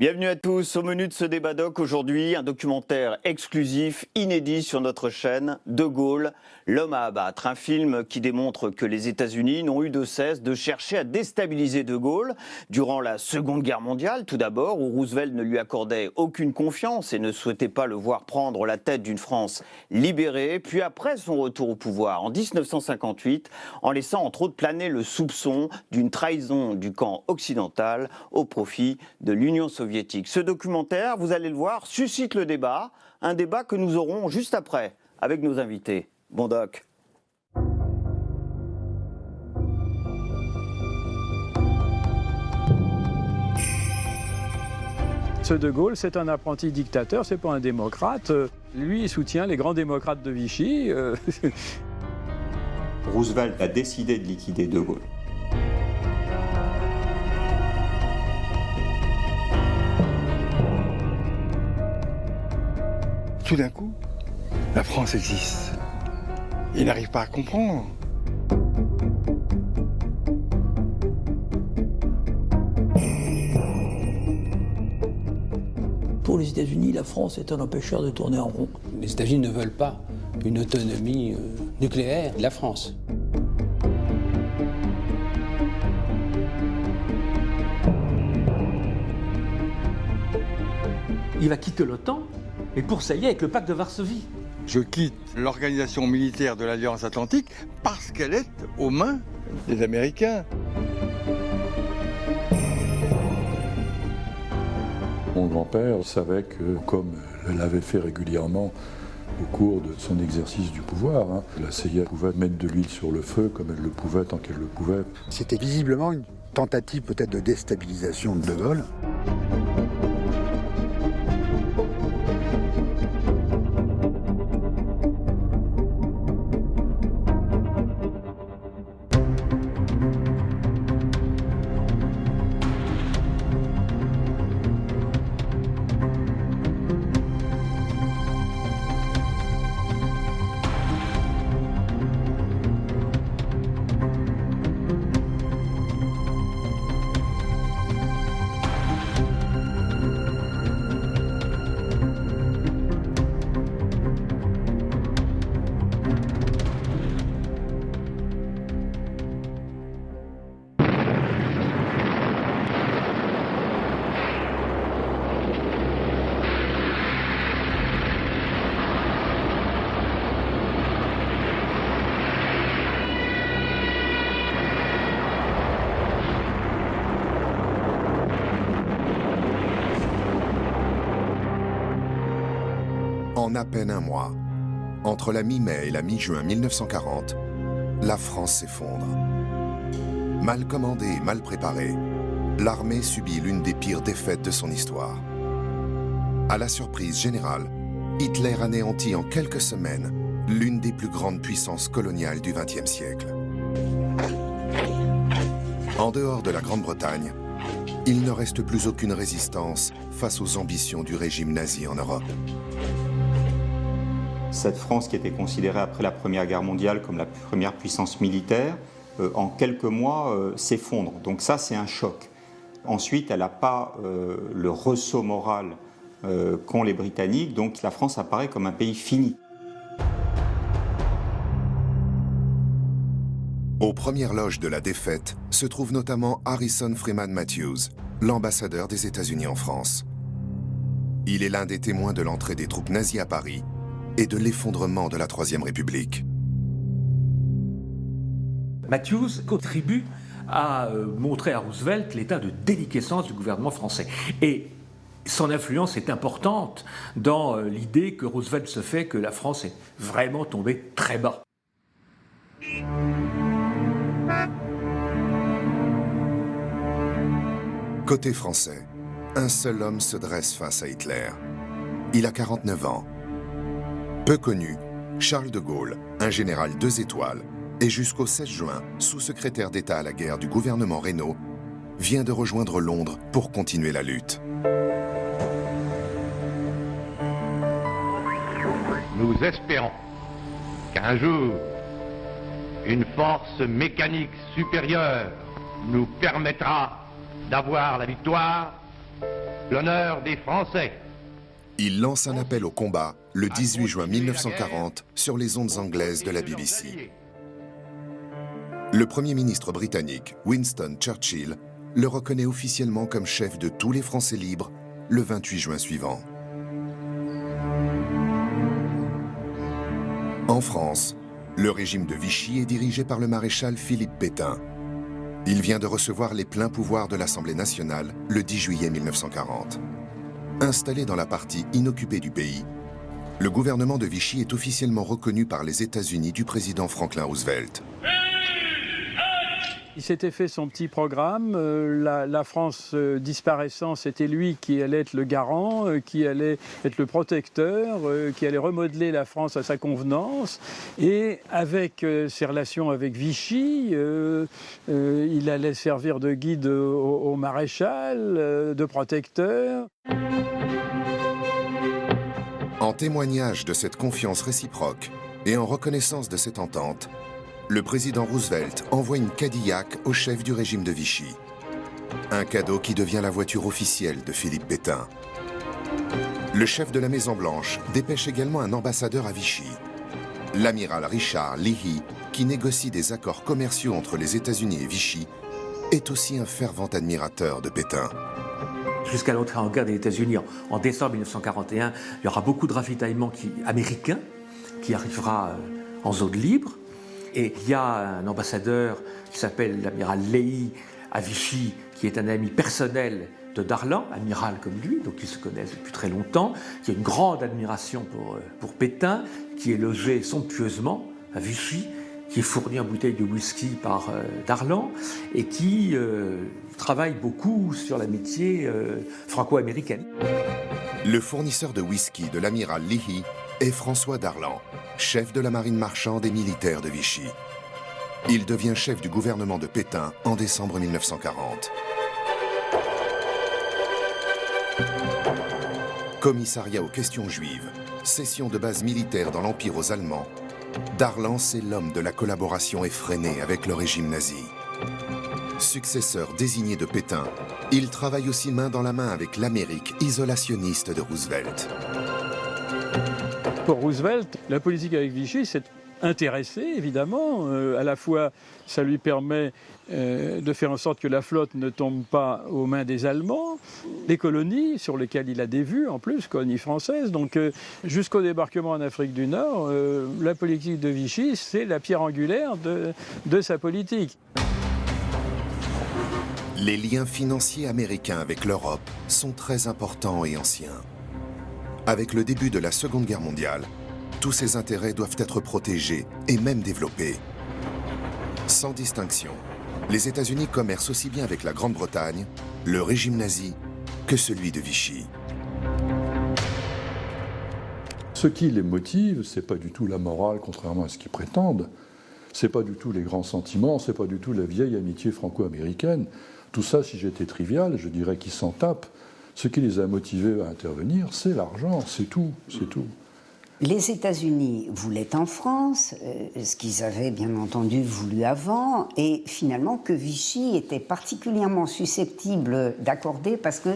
Bienvenue à tous. Au menu de ce débat doc aujourd'hui, un documentaire exclusif, inédit sur notre chaîne, De Gaulle, l'homme à abattre. Un film qui démontre que les États-Unis n'ont eu de cesse de chercher à déstabiliser De Gaulle durant la Seconde Guerre mondiale, tout d'abord, où Roosevelt ne lui accordait aucune confiance et ne souhaitait pas le voir prendre la tête d'une France libérée. Puis après son retour au pouvoir en 1958, en laissant entre autres planer le soupçon d'une trahison du camp occidental au profit de l'Union soviétique. Ce documentaire, vous allez le voir, suscite le débat, un débat que nous aurons juste après avec nos invités. Bon doc. Ce De Gaulle, c'est un apprenti dictateur, c'est pas un démocrate. Lui, il soutient les grands démocrates de Vichy. Roosevelt a décidé de liquider De Gaulle. Tout d'un coup, la France existe. Il n'arrive pas à comprendre. Pour les États-Unis, la France est un empêcheur de tourner en rond. Les États-Unis ne veulent pas une autonomie nucléaire de la France. Il va quitter l'OTAN, mais pour s'allier avec le pacte de Varsovie. Je quitte l'organisation militaire de l'Alliance Atlantique parce qu'elle est aux mains des Américains. Mon grand-père savait que, comme l'avait fait régulièrement au cours de son exercice du pouvoir, la CIA pouvait mettre de l'huile sur le feu comme elle le pouvait tant qu'elle le pouvait. C'était visiblement une tentative peut-être de déstabilisation de De Gaulle. En à peine un mois, entre la mi-mai et la mi-juin 1940, la France s'effondre. Mal commandée et mal préparée, l'armée subit l'une des pires défaites de son histoire. À la surprise générale, Hitler anéantit en quelques semaines l'une des plus grandes puissances coloniales du XXe siècle. En dehors de la Grande-Bretagne, il ne reste plus aucune résistance face aux ambitions du régime nazi en Europe. Cette France qui était considérée après la Première Guerre mondiale comme la première puissance militaire, en quelques mois s'effondre. Donc ça, c'est un choc. Ensuite, elle n'a pas le ressaut moral qu'ont les Britanniques, donc la France apparaît comme un pays fini. Aux premières loges de la défaite se trouve notamment Harrison Freeman Matthews, l'ambassadeur des États-Unis en France. Il est l'un des témoins de l'entrée des troupes nazies à Paris et de l'effondrement de la Troisième République. Matthews contribue à montrer à Roosevelt l'état de déliquescence du gouvernement français. Et son influence est importante dans l'idée que Roosevelt se fait que la France est vraiment tombée très bas. Côté français, un seul homme se dresse face à Hitler. Il a 49 ans. Peu connu, Charles de Gaulle, un général 2 étoiles, et jusqu'au 16 juin, sous-secrétaire d'État à la guerre du gouvernement Reynaud, vient de rejoindre Londres pour continuer la lutte. Nous espérons qu'un jour, une force mécanique supérieure nous permettra d'avoir la victoire l'honneur des Français. Il lance un appel au combat le 18 juin 1940 sur les ondes anglaises de la BBC. Le Premier ministre britannique, Winston Churchill, le reconnaît officiellement comme chef de tous les Français libres le 28 juin suivant. En France, le régime de Vichy est dirigé par le maréchal Philippe Pétain. Il vient de recevoir les pleins pouvoirs de l'Assemblée nationale le 10 juillet 1940. Installé dans la partie inoccupée du pays, le gouvernement de Vichy est officiellement reconnu par les États-Unis du président Franklin Roosevelt. Il s'était fait son petit programme, la France disparaissant, c'était lui qui allait être le garant, qui allait être le protecteur, qui allait remodeler la France à sa convenance. Et avec ses relations avec Vichy, il allait servir de guide au maréchal, de protecteur. En témoignage de cette confiance réciproque et en reconnaissance de cette entente, le président Roosevelt envoie une Cadillac au chef du régime de Vichy. Un cadeau qui devient la voiture officielle de Philippe Pétain. Le chef de la Maison-Blanche dépêche également un ambassadeur à Vichy, l'amiral Richard Leahy, qui négocie des accords commerciaux entre les États-Unis et Vichy, est aussi un fervent admirateur de Pétain. Jusqu'à l'entrée en guerre des États-Unis en décembre 1941, il y aura beaucoup de ravitaillement américain qui arrivera en zone libre. Et il y a un ambassadeur qui s'appelle l'amiral Leahy à Vichy, qui est un ami personnel de Darlan, amiral comme lui, donc ils se connaissent depuis très longtemps, qui a une grande admiration pour Pétain, qui est logé somptueusement à Vichy, qui est fourni en bouteille de whisky par Darlan, et qui travaille beaucoup sur l'amitié franco-américaine. Le fournisseur de whisky de l'amiral Leahy est François Darlan, chef de la marine marchande et militaire de Vichy. Il devient chef du gouvernement de Pétain en décembre 1940. Commissariat aux questions juives, cession de base militaire dans l'Empire aux Allemands, Darlan, c'est l'homme de la collaboration effrénée avec le régime nazi. Successeur désigné de Pétain, il travaille aussi main dans la main avec l'Amérique isolationniste de Roosevelt. Pour Roosevelt, la politique avec Vichy s'est intéressée, évidemment. À la fois, ça lui permet de faire en sorte que la flotte ne tombe pas aux mains des Allemands. Les colonies, sur lesquelles il a des vues, en plus, colonies françaises. Donc, jusqu'au débarquement en Afrique du Nord, la politique de Vichy, c'est la pierre angulaire de sa politique. Les liens financiers américains avec l'Europe sont très importants et anciens. Avec le début de la Seconde Guerre mondiale, tous ces intérêts doivent être protégés et même développés. Sans distinction, les États-Unis commercent aussi bien avec la Grande-Bretagne, le régime nazi, que celui de Vichy. Ce qui les motive, c'est pas du tout la morale, contrairement à ce qu'ils prétendent. C'est pas du tout les grands sentiments, c'est pas du tout la vieille amitié franco-américaine. Tout ça, si j'étais trivial, je dirais qu'ils s'en tapent. Ce qui les a motivés à intervenir, c'est l'argent, c'est tout, c'est tout. Les États-Unis voulaient en France, ce qu'ils avaient bien entendu voulu avant, et finalement que Vichy était particulièrement susceptible d'accorder parce que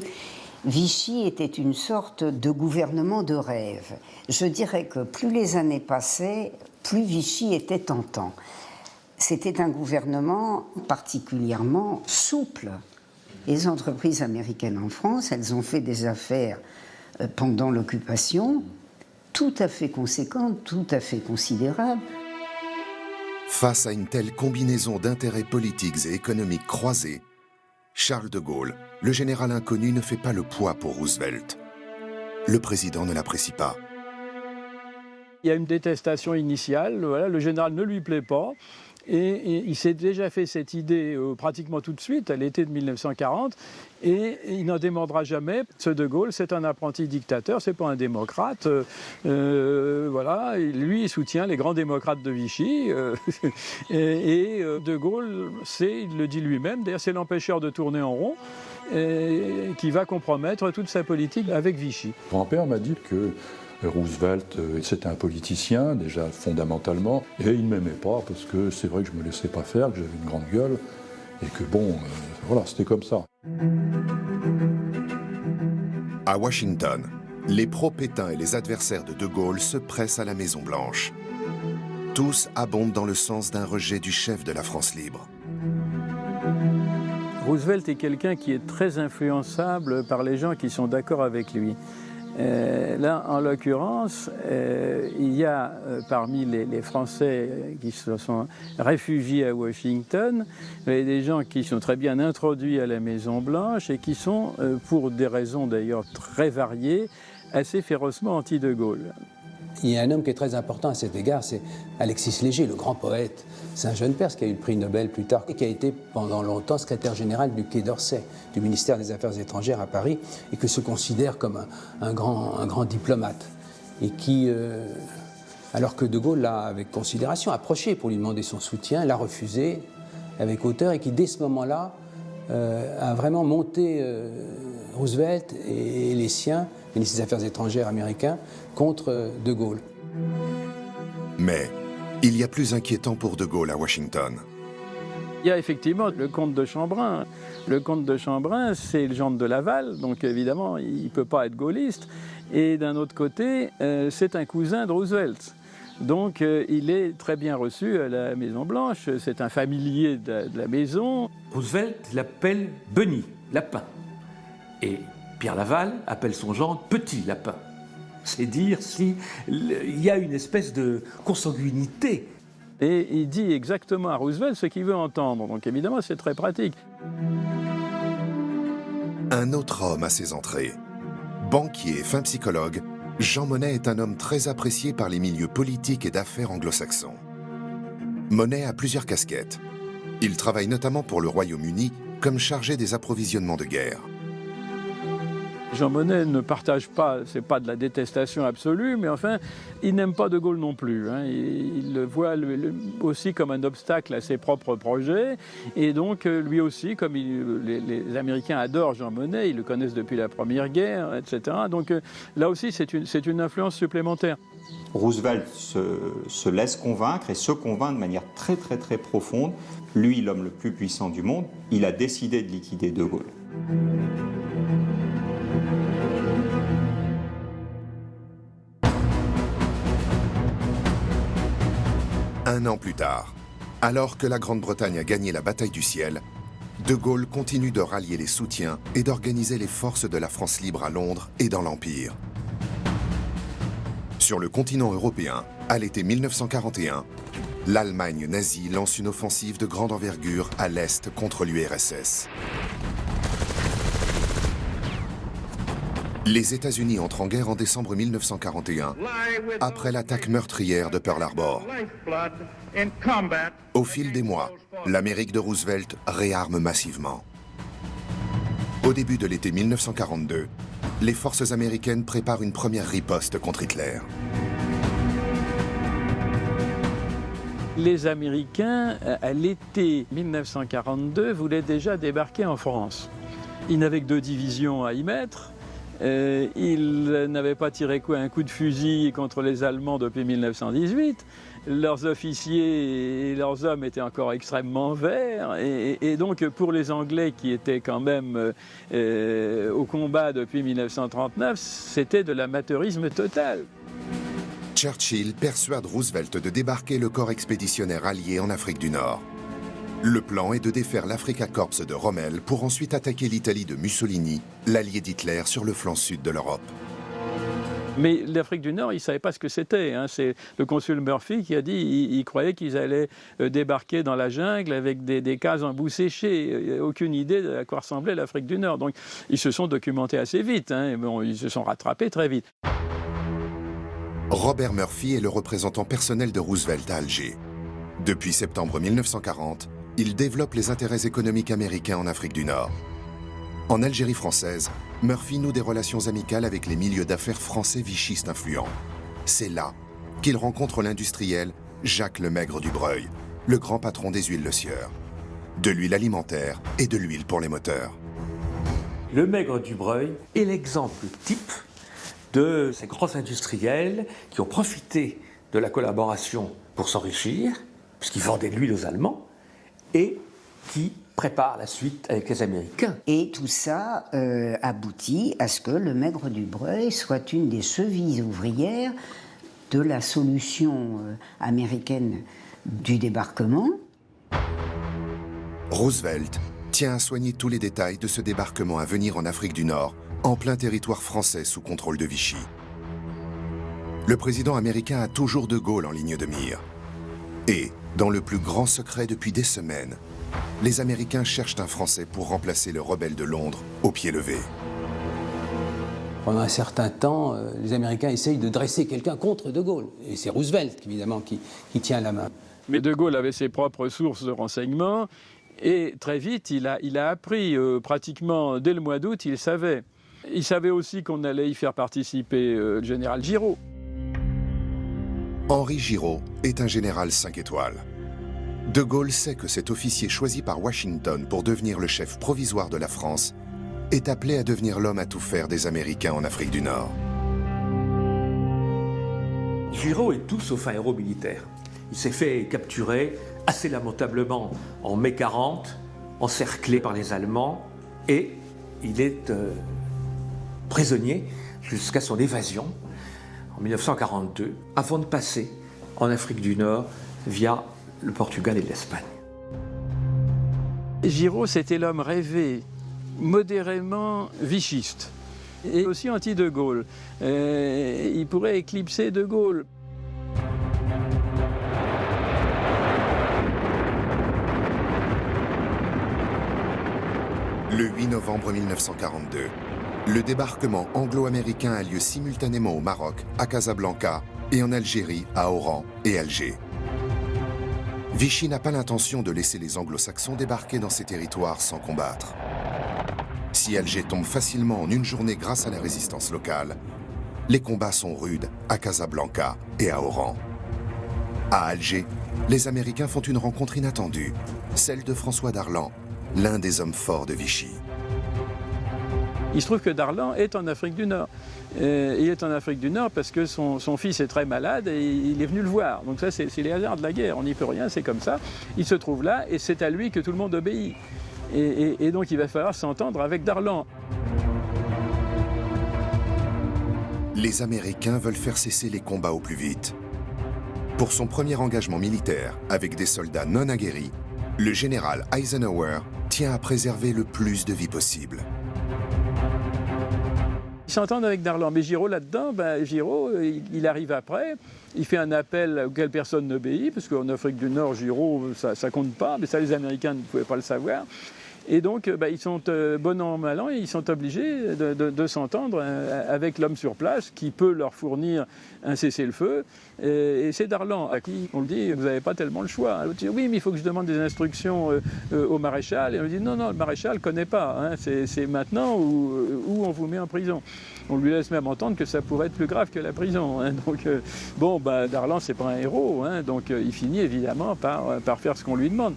Vichy était une sorte de gouvernement de rêve. Je dirais que plus les années passaient, plus Vichy était tentant. C'était un gouvernement particulièrement souple. Les entreprises américaines en France, elles ont fait des affaires pendant l'occupation tout à fait conséquentes, tout à fait considérables. Face à une telle combinaison d'intérêts politiques et économiques croisés, Charles de Gaulle, le général inconnu, ne fait pas le poids pour Roosevelt. Le président ne l'apprécie pas. Il y a une détestation initiale, voilà, le général ne lui plaît pas. Et il s'est déjà fait cette idée pratiquement tout de suite, à l'été de 1940, et il n'en démordra jamais. Ce De Gaulle, c'est un apprenti dictateur, c'est pas un démocrate. Voilà, lui, il soutient les grands démocrates de Vichy. Et De Gaulle, il le dit lui-même, d'ailleurs c'est l'empêcheur de tourner en rond, qui va compromettre toute sa politique avec Vichy. Mon grand-père m'a dit que Roosevelt, c'était un politicien, déjà fondamentalement, et il ne m'aimait pas parce que c'est vrai que je ne me laissais pas faire, que j'avais une grande gueule, et que bon, voilà, c'était comme ça. À Washington, les pro-Pétain et les adversaires de De Gaulle se pressent à la Maison-Blanche. Tous abondent dans le sens d'un rejet du chef de la France libre. Roosevelt est quelqu'un qui est très influençable par les gens qui sont d'accord avec lui. Là, en l'occurrence, il y a parmi les Français qui se sont réfugiés à Washington, des gens qui sont très bien introduits à la Maison-Blanche et qui sont, pour des raisons d'ailleurs très variées, assez férocement anti-De Gaulle. Il y a un homme qui est très important à cet égard, c'est Alexis Léger, le grand poète. C'est un jeune Perse qui a eu le prix Nobel plus tard et qui a été pendant longtemps secrétaire général du Quai d'Orsay, du ministère des Affaires étrangères à Paris, et que se considère comme un grand diplomate. Et qui, alors que De Gaulle l'a avec considération approché pour lui demander son soutien, l'a refusé avec hauteur, et qui dès ce moment-là a vraiment monté Roosevelt et les siens, ministre des Affaires étrangères américains, contre De Gaulle. Mais il y a plus inquiétant pour De Gaulle à Washington. Il y a effectivement le comte de Chambrun. Le comte de Chambrun, c'est le gendre de Laval, donc évidemment, il ne peut pas être gaulliste. Et d'un autre côté, c'est un cousin de Roosevelt. Donc il est très bien reçu à la Maison-Blanche, c'est un familier de la maison. Roosevelt l'appelle Bunny, lapin. Et Pierre Laval appelle son gendre Petit Lapin. C'est dire s'il y a une espèce de consanguinité. Et il dit exactement à Roosevelt ce qu'il veut entendre. Donc évidemment, c'est très pratique. Un autre homme à ses entrées. Banquier et fin psychologue, Jean Monnet est un homme très apprécié par les milieux politiques et d'affaires anglo-saxons. Monnet a plusieurs casquettes. Il travaille notamment pour le Royaume-Uni comme chargé des approvisionnements de guerre. Jean Monnet ne partage pas, c'est pas de la détestation absolue, mais enfin, il n'aime pas De Gaulle non plus. Hein. Il le voit aussi comme un obstacle à ses propres projets. Et donc, lui aussi, comme les Américains adorent Jean Monnet, ils le connaissent depuis la Première Guerre, etc. Donc là aussi, c'est une influence supplémentaire. Roosevelt se laisse convaincre et se convainc de manière très très très profonde. Lui, l'homme le plus puissant du monde, il a décidé de liquider De Gaulle. Un an plus tard, alors que la Grande-Bretagne a gagné la bataille du ciel, De Gaulle continue de rallier les soutiens et d'organiser les forces de la France libre à Londres et dans l'Empire. Sur le continent européen, à l'été 1941, l'Allemagne nazie lance une offensive de grande envergure à l'Est contre l'URSS. Les États-Unis entrent en guerre en décembre 1941, après l'attaque meurtrière de Pearl Harbor. Au fil des mois, l'Amérique de Roosevelt réarme massivement. Au début de l'été 1942, les forces américaines préparent une première riposte contre Hitler. Les Américains, à l'été 1942, voulaient déjà débarquer en France. Ils n'avaient que 2 divisions à y mettre. Ils n'avaient pas tiré un coup de fusil contre les Allemands depuis 1918. Leurs officiers et leurs hommes étaient encore extrêmement verts. Et donc, pour les Anglais qui étaient quand même au combat depuis 1939, c'était de l'amateurisme total. Churchill persuade Roosevelt de débarquer le corps expéditionnaire allié en Afrique du Nord. Le plan est de défaire l'Africa Corps de Rommel pour ensuite attaquer l'Italie de Mussolini, l'allié d'Hitler sur le flanc sud de l'Europe. Mais l'Afrique du Nord, ils ne savaient pas ce que c'était. Hein. C'est le consul Murphy qui a dit qu'ils croyaient qu'ils allaient débarquer dans la jungle avec des cases en bout séché. Aucune idée de à quoi ressemblait l'Afrique du Nord. Donc ils se sont documentés assez vite. Hein. Et bon, ils se sont rattrapés très vite. Robert Murphy est le représentant personnel de Roosevelt à Alger. Depuis septembre 1940, il développe les intérêts économiques américains en Afrique du Nord. En Algérie française, Murphy noue des relations amicales avec les milieux d'affaires français vichistes influents. C'est là qu'il rencontre l'industriel Jacques Lemaigre du Breuil, le grand patron des huiles Le Sieur. De l'huile alimentaire et de l'huile pour les moteurs. Lemaigre du Breuil est l'exemple type de ces grands industriels qui ont profité de la collaboration pour s'enrichir, puisqu'ils vendaient de l'huile aux Allemands, et qui prépare la suite avec les Américains. Et tout ça aboutit à ce que le Maigre du Breuil soit une des chevilles ouvrières de la solution américaine du débarquement. Roosevelt tient à soigner tous les détails de ce débarquement à venir en Afrique du Nord, en plein territoire français sous contrôle de Vichy. Le président américain a toujours de Gaulle en ligne de mire. Et, dans le plus grand secret depuis des semaines, les Américains cherchent un Français pour remplacer le rebelle de Londres au pied levé. Pendant un certain temps, les Américains essayent de dresser quelqu'un contre de Gaulle. Et c'est Roosevelt, évidemment, qui tient la main. Mais de Gaulle avait ses propres sources de renseignements. Et très vite, il a appris, pratiquement dès le mois d'août, il savait. Il savait aussi qu'on allait y faire participer le général Giraud. Henri Giraud est un général 5 étoiles. De Gaulle sait que cet officier choisi par Washington pour devenir le chef provisoire de la France est appelé à devenir l'homme à tout faire des Américains en Afrique du Nord. Giraud est tout sauf un héros militaire. Il s'est fait capturer assez lamentablement en mai 40, encerclé par les Allemands, et il est prisonnier jusqu'à son évasion en 1942, avant de passer en Afrique du Nord via le Portugal et l'Espagne. Giraud, c'était l'homme rêvé, modérément vichiste, et aussi anti-de Gaulle. Il pourrait éclipser de Gaulle. Le 8 novembre 1942, le débarquement anglo-américain a lieu simultanément au Maroc, à Casablanca, et en Algérie, à Oran et Alger. Vichy n'a pas l'intention de laisser les anglo-saxons débarquer dans ces territoires sans combattre. Si Alger tombe facilement en une journée grâce à la résistance locale, les combats sont rudes à Casablanca et à Oran. À Alger, les Américains font une rencontre inattendue, celle de François Darlan, l'un des hommes forts de Vichy. Il se trouve que Darlan est en Afrique du Nord. Il est en Afrique du Nord parce que son fils est très malade et il est venu le voir. Donc ça, c'est les hasards de la guerre, on n'y peut rien, c'est comme ça. Il se trouve là et c'est à lui que tout le monde obéit. Et donc il va falloir s'entendre avec Darlan. Les Américains veulent faire cesser les combats au plus vite. Pour son premier engagement militaire avec des soldats non aguerris, le général Eisenhower tient à préserver le plus de vies possible. Ils s'entendent avec Darlan, mais Giraud là-dedans, Giraud, il arrive après, il fait un appel auquel personne n'obéit, parce qu'en Afrique du Nord, Giraud, ça compte pas, mais ça les Américains ne pouvaient pas le savoir. Et donc, ils sont bon an, mal an, et ils sont obligés de s'entendre avec l'homme sur place qui peut leur fournir un cessez-le-feu. Et c'est Darlan à qui on le dit, vous n'avez pas tellement le choix. L'autre dit, oui, mais il faut que je demande des instructions au maréchal. Et on lui dit, non, le maréchal ne connaît pas. Hein, c'est maintenant où on vous met en prison. On lui laisse même entendre que ça pourrait être plus grave que la prison. Hein. Donc, Darlan, c'est pas un héros. Hein, donc, il finit évidemment par faire ce qu'on lui demande.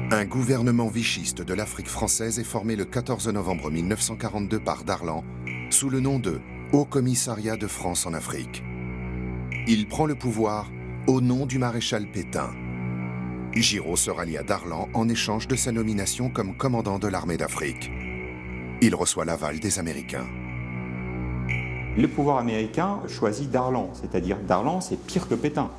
Un gouvernement vichiste de l'Afrique française est formé le 14 novembre 1942 par Darlan, sous le nom de Haut Commissariat de France en Afrique. Il prend le pouvoir au nom du maréchal Pétain. Giraud se rallie à Darlan en échange de sa nomination comme commandant de l'armée d'Afrique. Il reçoit l'aval des Américains. Le pouvoir américain choisit Darlan, c'est-à-dire Darlan, c'est pire que Pétain.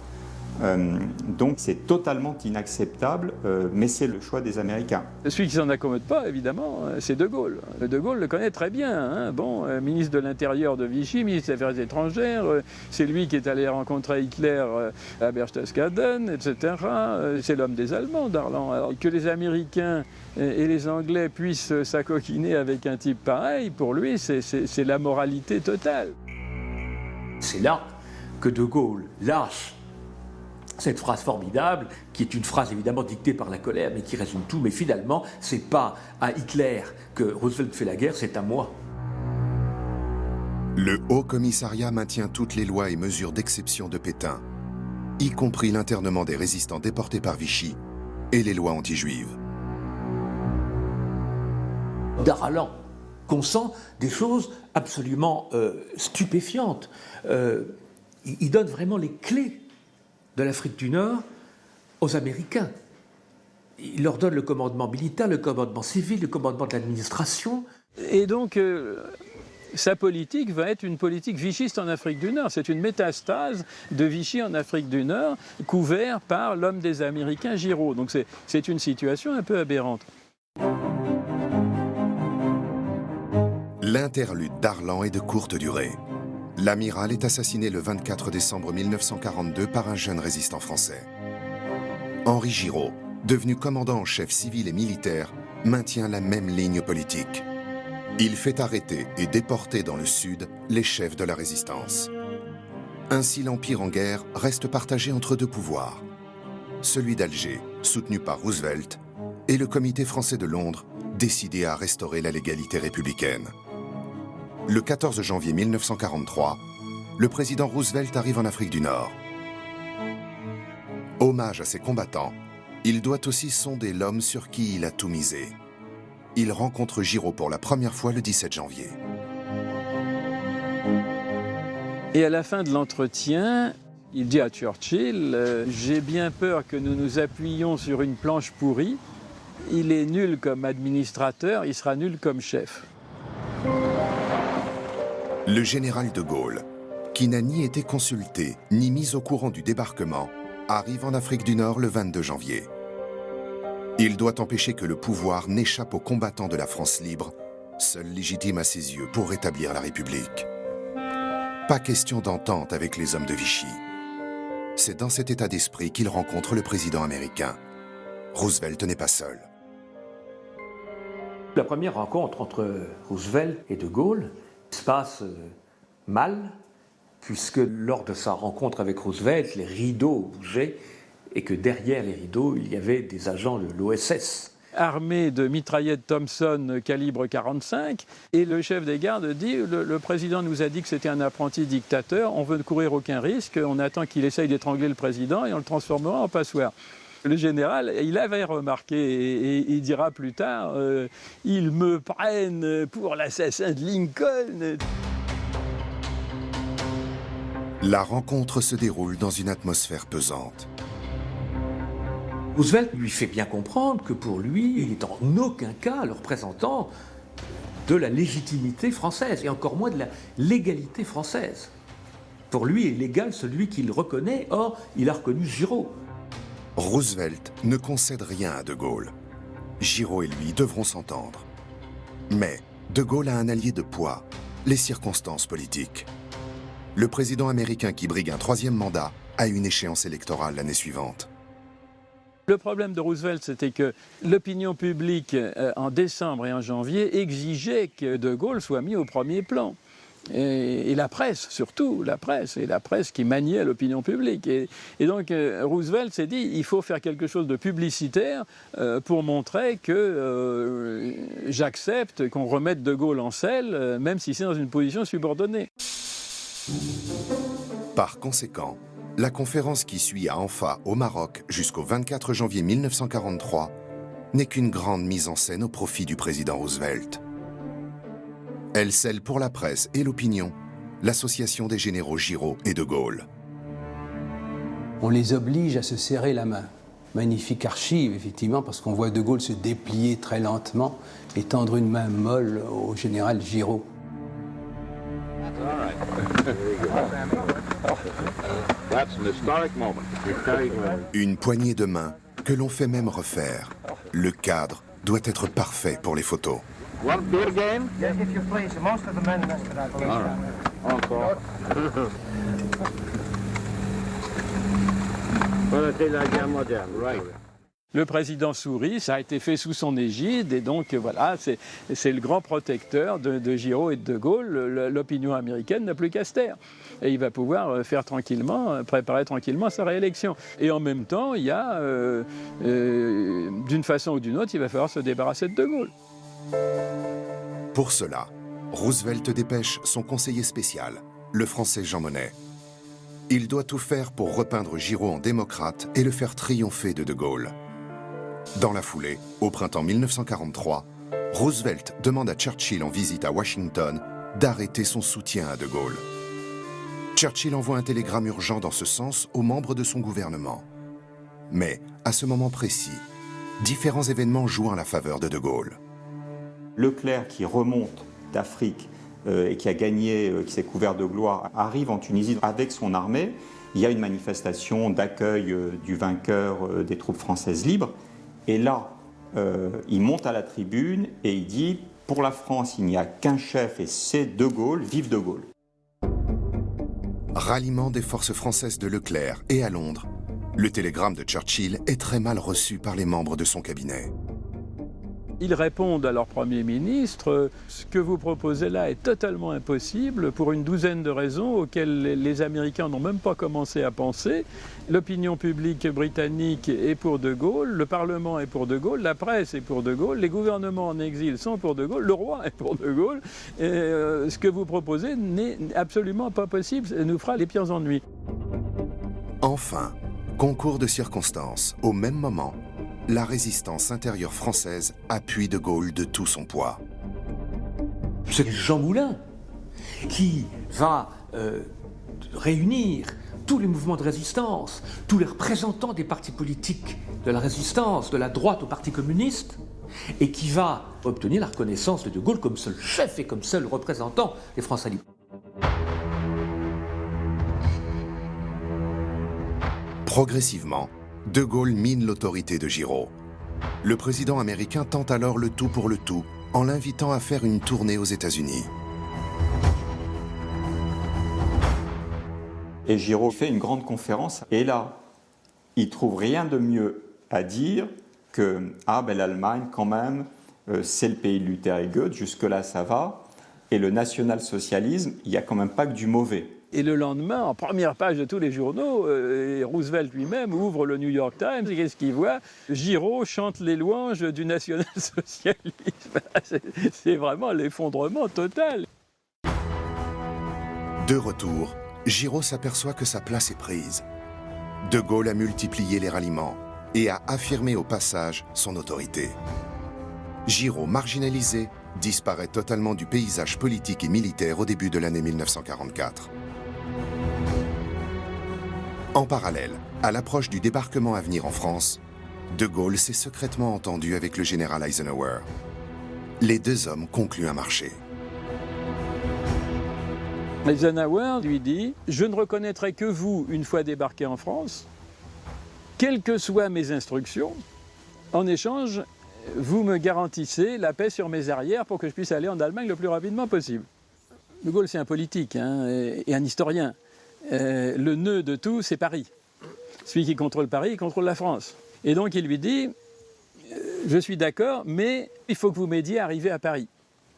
Donc c'est totalement inacceptable, mais c'est le choix des Américains. Celui qui s'en accommode pas, évidemment, c'est De Gaulle. De Gaulle le connaît très bien. Hein. Ministre de l'Intérieur de Vichy, ministre des Affaires étrangères, c'est lui qui est allé rencontrer Hitler à Berchtesgaden, etc. C'est l'homme des Allemands, Darlan. Alors, que les Américains et les Anglais puissent s'acoquiner avec un type pareil, pour lui, c'est la moralité totale. C'est là que De Gaulle lâche cette phrase formidable, qui est une phrase évidemment dictée par la colère, mais qui résume tout. Mais finalement, c'est pas à Hitler que Roosevelt fait la guerre, c'est à moi. Le Haut Commissariat maintient toutes les lois et mesures d'exception de Pétain, y compris l'internement des résistants déportés par Vichy et les lois anti-juives. Darlan consent des choses absolument stupéfiantes. Il donne vraiment les clés de l'Afrique du Nord aux Américains. Il leur donne le commandement militaire, le commandement civil, le commandement de l'administration. Et donc, sa politique va être une politique vichiste en Afrique du Nord. C'est une métastase de Vichy en Afrique du Nord, couvert par l'homme des Américains, Giraud. Donc c'est une situation un peu aberrante. L'interlude d'Arlan est de courte durée. L'amiral est assassiné le 24 décembre 1942 par un jeune résistant français. Henri Giraud, devenu commandant en chef civil et militaire, maintient la même ligne politique. Il fait arrêter et déporter dans le sud les chefs de la résistance. Ainsi, l'Empire en guerre reste partagé entre deux pouvoirs. Celui d'Alger, soutenu par Roosevelt, et le Comité français de Londres, décidé à restaurer la légalité républicaine. Le 14 janvier 1943, le président Roosevelt arrive en Afrique du Nord. Hommage à ses combattants, il doit aussi sonder l'homme sur qui il a tout misé. Il rencontre Giraud pour la première fois le 17 janvier. Et à la fin de l'entretien, il dit à Churchill, j'ai bien peur que nous nous appuyions sur une planche pourrie. Il est nul comme administrateur, il sera nul comme chef. Le général de Gaulle, qui n'a ni été consulté ni mis au courant du débarquement, arrive en Afrique du Nord le 22 janvier. Il doit empêcher que le pouvoir n'échappe aux combattants de la France libre, seul légitime à ses yeux pour rétablir la République. Pas question d'entente avec les hommes de Vichy. C'est dans cet état d'esprit qu'il rencontre le président américain. Roosevelt n'est pas seul. La première rencontre entre Roosevelt et de Gaulle se passe mal, puisque lors de sa rencontre avec Roosevelt, les rideaux bougeaient et que derrière les rideaux, il y avait des agents de l'OSS. Armé de mitraillettes Thompson calibre 45, et le chef des gardes dit le président nous a dit que c'était un apprenti dictateur, on veut ne courir aucun risque, on attend qu'il essaye d'étrangler le président et on le transformera en passoire. Le général, il avait remarqué, et il dira plus tard, ils me prennent pour l'assassin de Lincoln. La rencontre se déroule dans une atmosphère pesante. Roosevelt lui fait bien comprendre que pour lui, il n'est en aucun cas le représentant de la légitimité française, et encore moins de la légalité française. Pour lui est légal celui qu'il reconnaît, or il a reconnu Giraud. Roosevelt ne concède rien à de Gaulle. Giraud et lui devront s'entendre. Mais de Gaulle a un allié de poids, les circonstances politiques. Le président américain qui brigue un troisième mandat a une échéance électorale l'année suivante. Le problème de Roosevelt, c'était que l'opinion publique, en décembre et en janvier, exigeait que de Gaulle soit mis au premier plan. Et la presse, surtout, la presse qui maniait l'opinion publique. Et donc Roosevelt s'est dit, il faut faire quelque chose de publicitaire pour montrer que j'accepte qu'on remette de Gaulle en selle, même si c'est dans une position subordonnée. Par conséquent, la conférence qui suit à Anfa, au Maroc, jusqu'au 24 janvier 1943, n'est qu'une grande mise en scène au profit du président Roosevelt. Elle scelle pour la presse et l'opinion l'association des généraux Giraud et de Gaulle. On les oblige à se serrer la main. Magnifique archive, effectivement, parce qu'on voit de Gaulle se déplier très lentement et tendre une main molle au général Giraud. Une poignée de main que l'on fait même refaire. Le cadre doit être parfait pour les photos. Le président sourit, ça a été fait sous son égide, et donc voilà, c'est le grand protecteur de Giraud et de Gaulle. L'opinion américaine n'a plus qu'à se taire. Et il va pouvoir faire tranquillement, préparer tranquillement sa réélection. Et en même temps, il y a, d'une façon ou d'une autre, il va falloir se débarrasser de Gaulle. Pour cela, Roosevelt dépêche son conseiller spécial, le Français Jean Monnet. Il doit tout faire pour repeindre Giraud en démocrate et le faire triompher de Gaulle. Dans la foulée, au printemps 1943, Roosevelt demande à Churchill en visite à Washington d'arrêter son soutien à de Gaulle. Churchill envoie un télégramme urgent dans ce sens aux membres de son gouvernement. Mais, à ce moment précis, différents événements jouent en la faveur de De Gaulle. Leclerc, qui remonte d'Afrique et qui a gagné, qui s'est couvert de gloire, arrive en Tunisie avec son armée. Il y a une manifestation d'accueil du vainqueur des troupes françaises libres. Et là, il monte à la tribune et il dit « Pour la France, il n'y a qu'un chef et c'est De Gaulle, vive De Gaulle ». Ralliement des forces françaises de Leclerc et à Londres, le télégramme de Churchill est très mal reçu par les membres de son cabinet. Ils répondent à leur Premier ministre « Ce que vous proposez là est totalement impossible pour une douzaine de raisons auxquelles les Américains n'ont même pas commencé à penser. L'opinion publique britannique est pour De Gaulle, le Parlement est pour De Gaulle, la presse est pour De Gaulle, les gouvernements en exil sont pour De Gaulle, le roi est pour De Gaulle. Et, ce que vous proposez n'est absolument pas possible, ça nous fera les pires ennuis. » Enfin, concours de circonstances, au même moment, la résistance intérieure française appuie De Gaulle de tout son poids. C'est Jean Moulin qui va réunir tous les mouvements de résistance, tous les représentants des partis politiques de la résistance, de la droite au Parti communiste, et qui va obtenir la reconnaissance de De Gaulle comme seul chef et comme seul représentant des Français libres. Progressivement, De Gaulle mine l'autorité de Giraud. Le président américain tente alors le tout pour le tout en l'invitant à faire une tournée aux États-Unis. Et Giraud fait une grande conférence et là, il trouve rien de mieux à dire que « Ah ben l'Allemagne quand même, c'est le pays de Luther et Goethe, jusque-là ça va, et le national-socialisme, il n'y a quand même pas que du mauvais ». Et le lendemain, en première page de tous les journaux, Roosevelt lui-même ouvre le New York Times et qu'est-ce qu'il voit? Giraud chante les louanges du national-socialisme. C'est vraiment l'effondrement total. De retour, Giraud s'aperçoit que sa place est prise. De Gaulle a multiplié les ralliements et a affirmé au passage son autorité. Giraud, marginalisé, disparaît totalement du paysage politique et militaire au début de l'année 1944. En parallèle, à l'approche du débarquement à venir en France, De Gaulle s'est secrètement entendu avec le général Eisenhower. Les deux hommes concluent un marché. Eisenhower lui dit « Je ne reconnaîtrai que vous une fois débarqué en France, quelles que soient mes instructions. En échange, vous me garantissez la paix sur mes arrières pour que je puisse aller en Allemagne le plus rapidement possible. » De Gaulle, c'est un politique et un historien. Le nœud de tout, c'est Paris. Celui qui contrôle Paris, il contrôle la France. Et donc il lui dit « Je suis d'accord, mais il faut que vous m'aidiez à arriver à Paris.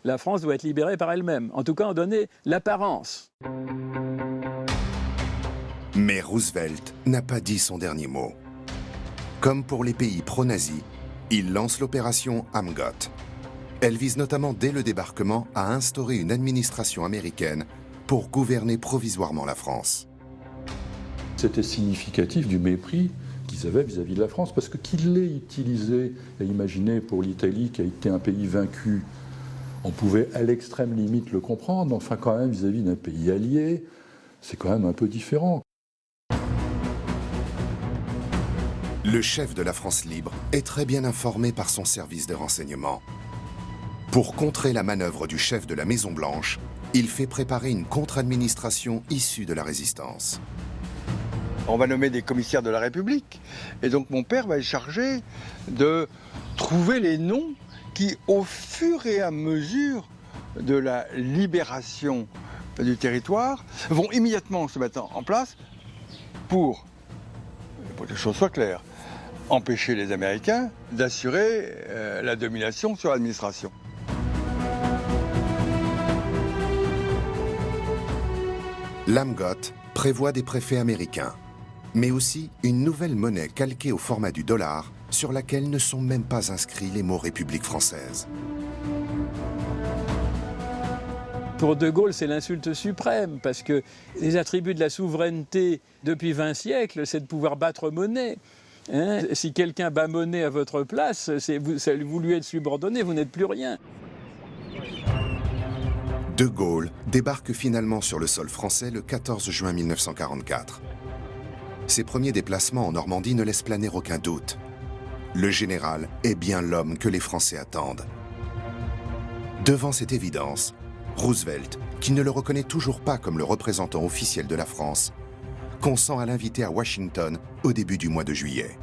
La France doit être libérée par elle-même. En tout cas, en donner l'apparence. » Mais Roosevelt n'a pas dit son dernier mot. Comme pour les pays pro-nazis, il lance l'opération Amgot. Elle vise notamment dès le débarquement à instaurer une administration américaine pour gouverner provisoirement la France. C'était significatif du mépris qu'ils avaient vis-à-vis de la France, parce que qu'ils l'aient utilisé et imaginé pour l'Italie, qui a été un pays vaincu, on pouvait à l'extrême limite le comprendre, enfin quand même vis-à-vis d'un pays allié, c'est quand même un peu différent. Le chef de la France libre est très bien informé par son service de renseignement. Pour contrer la manœuvre du chef de la Maison-Blanche, il fait préparer une contre-administration issue de la résistance. On va nommer des commissaires de la République. Et donc mon père va être chargé de trouver les noms qui, au fur et à mesure de la libération du territoire, vont immédiatement se mettre en place pour que les choses soient claires, empêcher les Américains d'assurer la domination sur l'administration. L'Amgot prévoit des préfets américains, mais aussi une nouvelle monnaie calquée au format du dollar sur laquelle ne sont même pas inscrits les mots République française. Pour De Gaulle, c'est l'insulte suprême, parce que les attributs de la souveraineté depuis 20 siècles, c'est de pouvoir battre monnaie. Hein? Si quelqu'un bat monnaie à votre place, vous lui êtes subordonné, vous n'êtes plus rien. De Gaulle débarque finalement sur le sol français le 14 juin 1944. Ses premiers déplacements en Normandie ne laissent planer aucun doute. Le général est bien l'homme que les Français attendent. Devant cette évidence, Roosevelt, qui ne le reconnaît toujours pas comme le représentant officiel de la France, consent à l'inviter à Washington au début du mois de juillet.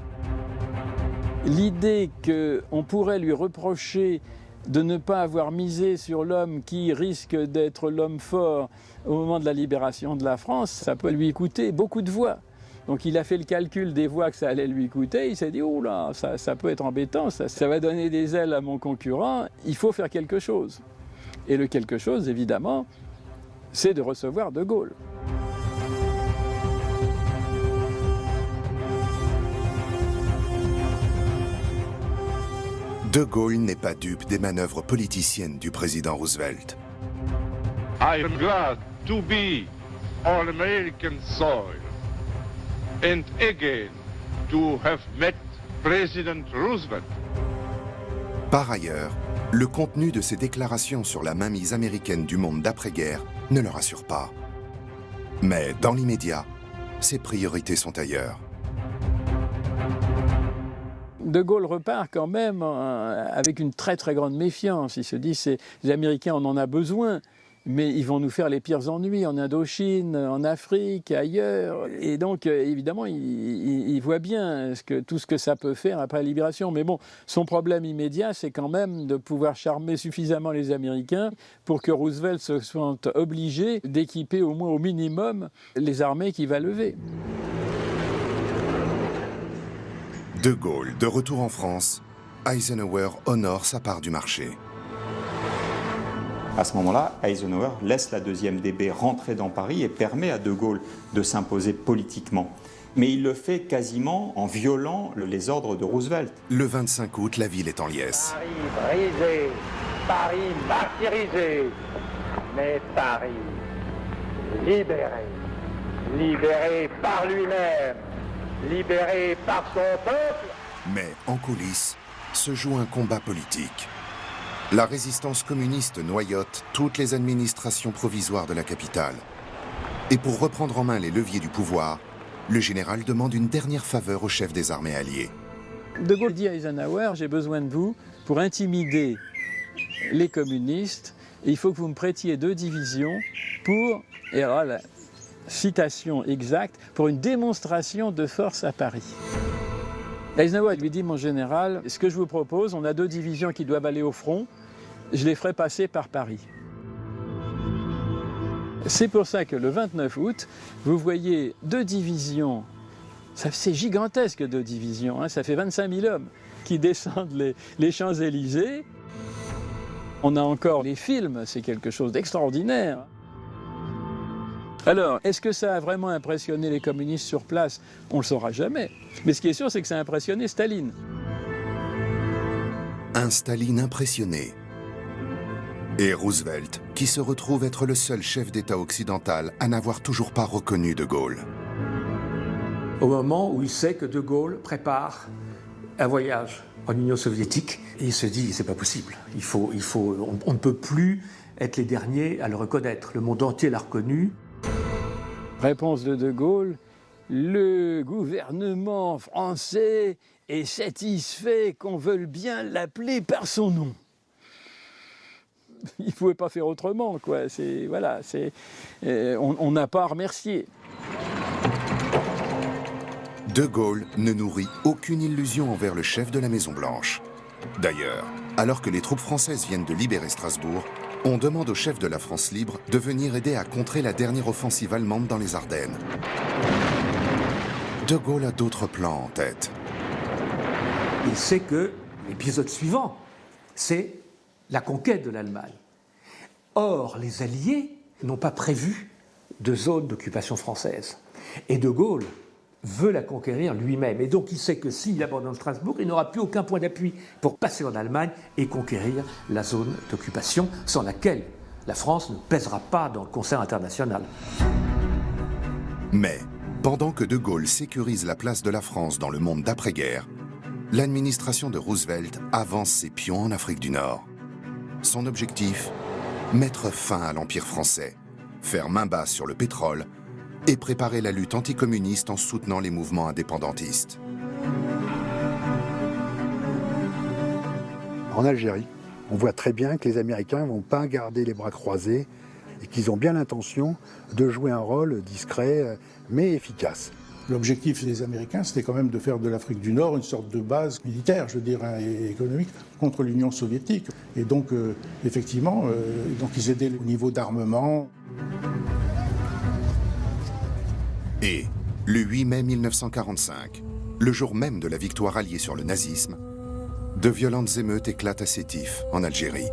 L'idée qu'on pourrait lui reprocher de ne pas avoir misé sur l'homme qui risque d'être l'homme fort au moment de la libération de la France, ça peut lui coûter beaucoup de voix. Donc il a fait le calcul des voix que ça allait lui coûter, il s'est dit « Oh là, ça peut être embêtant, ça va donner des ailes à mon concurrent, il faut faire quelque chose ». Et le quelque chose, évidemment, c'est de recevoir De Gaulle. De Gaulle n'est pas dupe des manœuvres politiciennes du président Roosevelt. I am glad to be on American soil and again to have met President Roosevelt. Par ailleurs, le contenu de ses déclarations sur la mainmise américaine du monde d'après-guerre ne le rassure pas. Mais dans l'immédiat, ses priorités sont ailleurs. De Gaulle repart quand même avec une très très grande méfiance. Il se dit les Américains, on en a besoin, mais ils vont nous faire les pires ennuis en Indochine, en Afrique, ailleurs. Et donc, évidemment, il voit bien tout ce que ça peut faire après la libération. Mais bon, son problème immédiat, c'est quand même de pouvoir charmer suffisamment les Américains pour que Roosevelt se soit obligé d'équiper au moins au minimum les armées qu'il va lever. De Gaulle, de retour en France, Eisenhower honore sa part du marché. À ce moment-là, Eisenhower laisse la 2e DB rentrer dans Paris et permet à De Gaulle de s'imposer politiquement. Mais il le fait quasiment en violant les ordres de Roosevelt. Le 25 août, la ville est en liesse. Paris brisé, Paris martyrisé, mais Paris libéré, libéré par lui-même, libéré par son peuple. Mais en coulisses, se joue un combat politique. La résistance communiste noyote toutes les administrations provisoires de la capitale. Et pour reprendre en main les leviers du pouvoir, le général demande une dernière faveur au chef des armées alliées. De Gaulle dit à Eisenhower, j'ai besoin de vous pour intimider les communistes, et il faut que vous me prêtiez 2 divisions pour, et alors la citation exacte, pour une démonstration de force à Paris. Eisenhower lui dit, mon général, ce que je vous propose, on a 2 divisions qui doivent aller au front, je les ferai passer par Paris. C'est pour ça que le 29 août, vous voyez 2 divisions, c'est gigantesque 2 divisions, hein, ça fait 25 000 hommes qui descendent les Champs-Élysées. On a encore les films, c'est quelque chose d'extraordinaire. Alors, est-ce que ça a vraiment impressionné les communistes sur place? On ne le saura jamais. Mais ce qui est sûr, c'est que ça a impressionné Staline. Un Staline impressionné. Et Roosevelt, qui se retrouve être le seul chef d'État occidental à n'avoir toujours pas reconnu De Gaulle. Au moment où il sait que De Gaulle prépare un voyage en Union soviétique, et il se dit, c'est pas possible, on ne peut plus être les derniers à le reconnaître. Le monde entier l'a reconnu. Réponse de Gaulle, le gouvernement français est satisfait qu'on veuille bien l'appeler par son nom. Il ne pouvait pas faire autrement, quoi. On n'a pas à remercier. De Gaulle ne nourrit aucune illusion envers le chef de la Maison-Blanche. D'ailleurs, alors que les troupes françaises viennent de libérer Strasbourg, on demande au chef de la France libre de venir aider à contrer la dernière offensive allemande dans les Ardennes. De Gaulle a d'autres plans en tête. Il sait que l'épisode suivant, c'est la conquête de l'Allemagne. Or, les Alliés n'ont pas prévu de zone d'occupation française. Et De Gaulle veut la conquérir lui-même. Et donc il sait que s'il abandonne Strasbourg, il n'aura plus aucun point d'appui pour passer en Allemagne et conquérir la zone d'occupation sans laquelle la France ne pèsera pas dans le concert international. Mais, pendant que De Gaulle sécurise la place de la France dans le monde d'après-guerre, l'administration de Roosevelt avance ses pions en Afrique du Nord. Son objectif, mettre fin à l'Empire français, faire main basse sur le pétrole et préparer la lutte anticommuniste en soutenant les mouvements indépendantistes. En Algérie, on voit très bien que les Américains ne vont pas garder les bras croisés et qu'ils ont bien l'intention de jouer un rôle discret mais efficace. L'objectif des Américains, c'était quand même de faire de l'Afrique du Nord une sorte de base militaire, je dirais, et économique contre l'Union soviétique. Et donc, effectivement, ils aidaient au niveau d'armement. Et, le 8 mai 1945, le jour même de la victoire alliée sur le nazisme, de violentes émeutes éclatent à Sétif, en Algérie.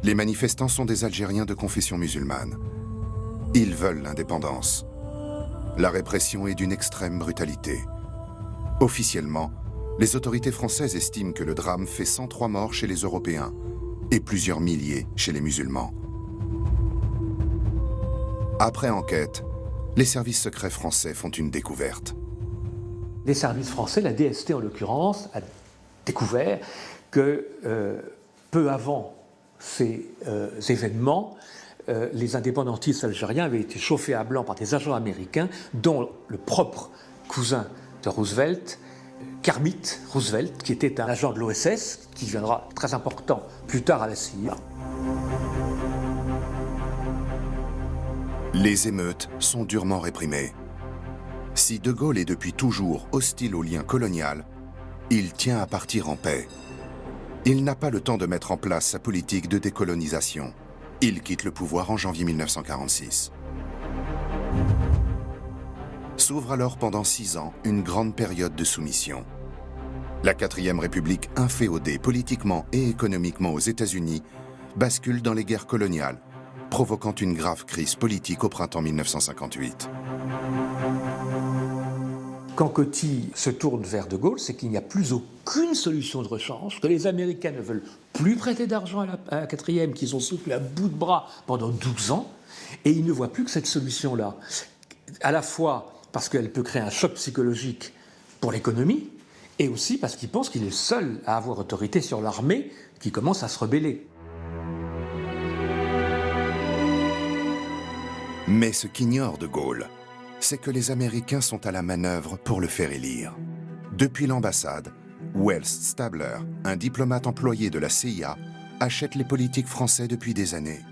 Les manifestants sont des Algériens de confession musulmane. Ils veulent l'indépendance. La répression est d'une extrême brutalité. Officiellement, les autorités françaises estiment que le drame fait 103 morts chez les Européens et plusieurs milliers chez les musulmans. Après enquête, les services secrets français font une découverte. Les services français, la DST en l'occurrence, a découvert que peu avant ces événements, les indépendantistes algériens avaient été chauffés à blanc par des agents américains, dont le propre cousin de Roosevelt, Kermit Roosevelt, qui était un agent de l'OSS, qui deviendra très important plus tard à la CIA. Les émeutes sont durement réprimées. Si De Gaulle est depuis toujours hostile au lien colonial, il tient à partir en paix. Il n'a pas le temps de mettre en place sa politique de décolonisation. Il quitte le pouvoir en janvier 1946. S'ouvre alors pendant 6 ans une grande période de soumission. La 4e République, inféodée politiquement et économiquement aux États-Unis, bascule dans les guerres coloniales, provoquant une grave crise politique au printemps 1958. Quand Coty se tourne vers De Gaulle, c'est qu'il n'y a plus aucune solution de rechange, que les Américains ne veulent plus prêter d'argent à la 4e, qu'ils ont soutenu à bout de bras pendant 12 ans, et il ne voit plus que cette solution-là. À la fois parce qu'elle peut créer un choc psychologique pour l'économie, et aussi parce qu'il pense qu'il est seul à avoir autorité sur l'armée qui commence à se rebeller. Mais ce qu'ignore De Gaulle, c'est que les Américains sont à la manœuvre pour le faire élire. Depuis l'ambassade, Wells Stabler, un diplomate employé de la CIA, achète les politiques français depuis des années.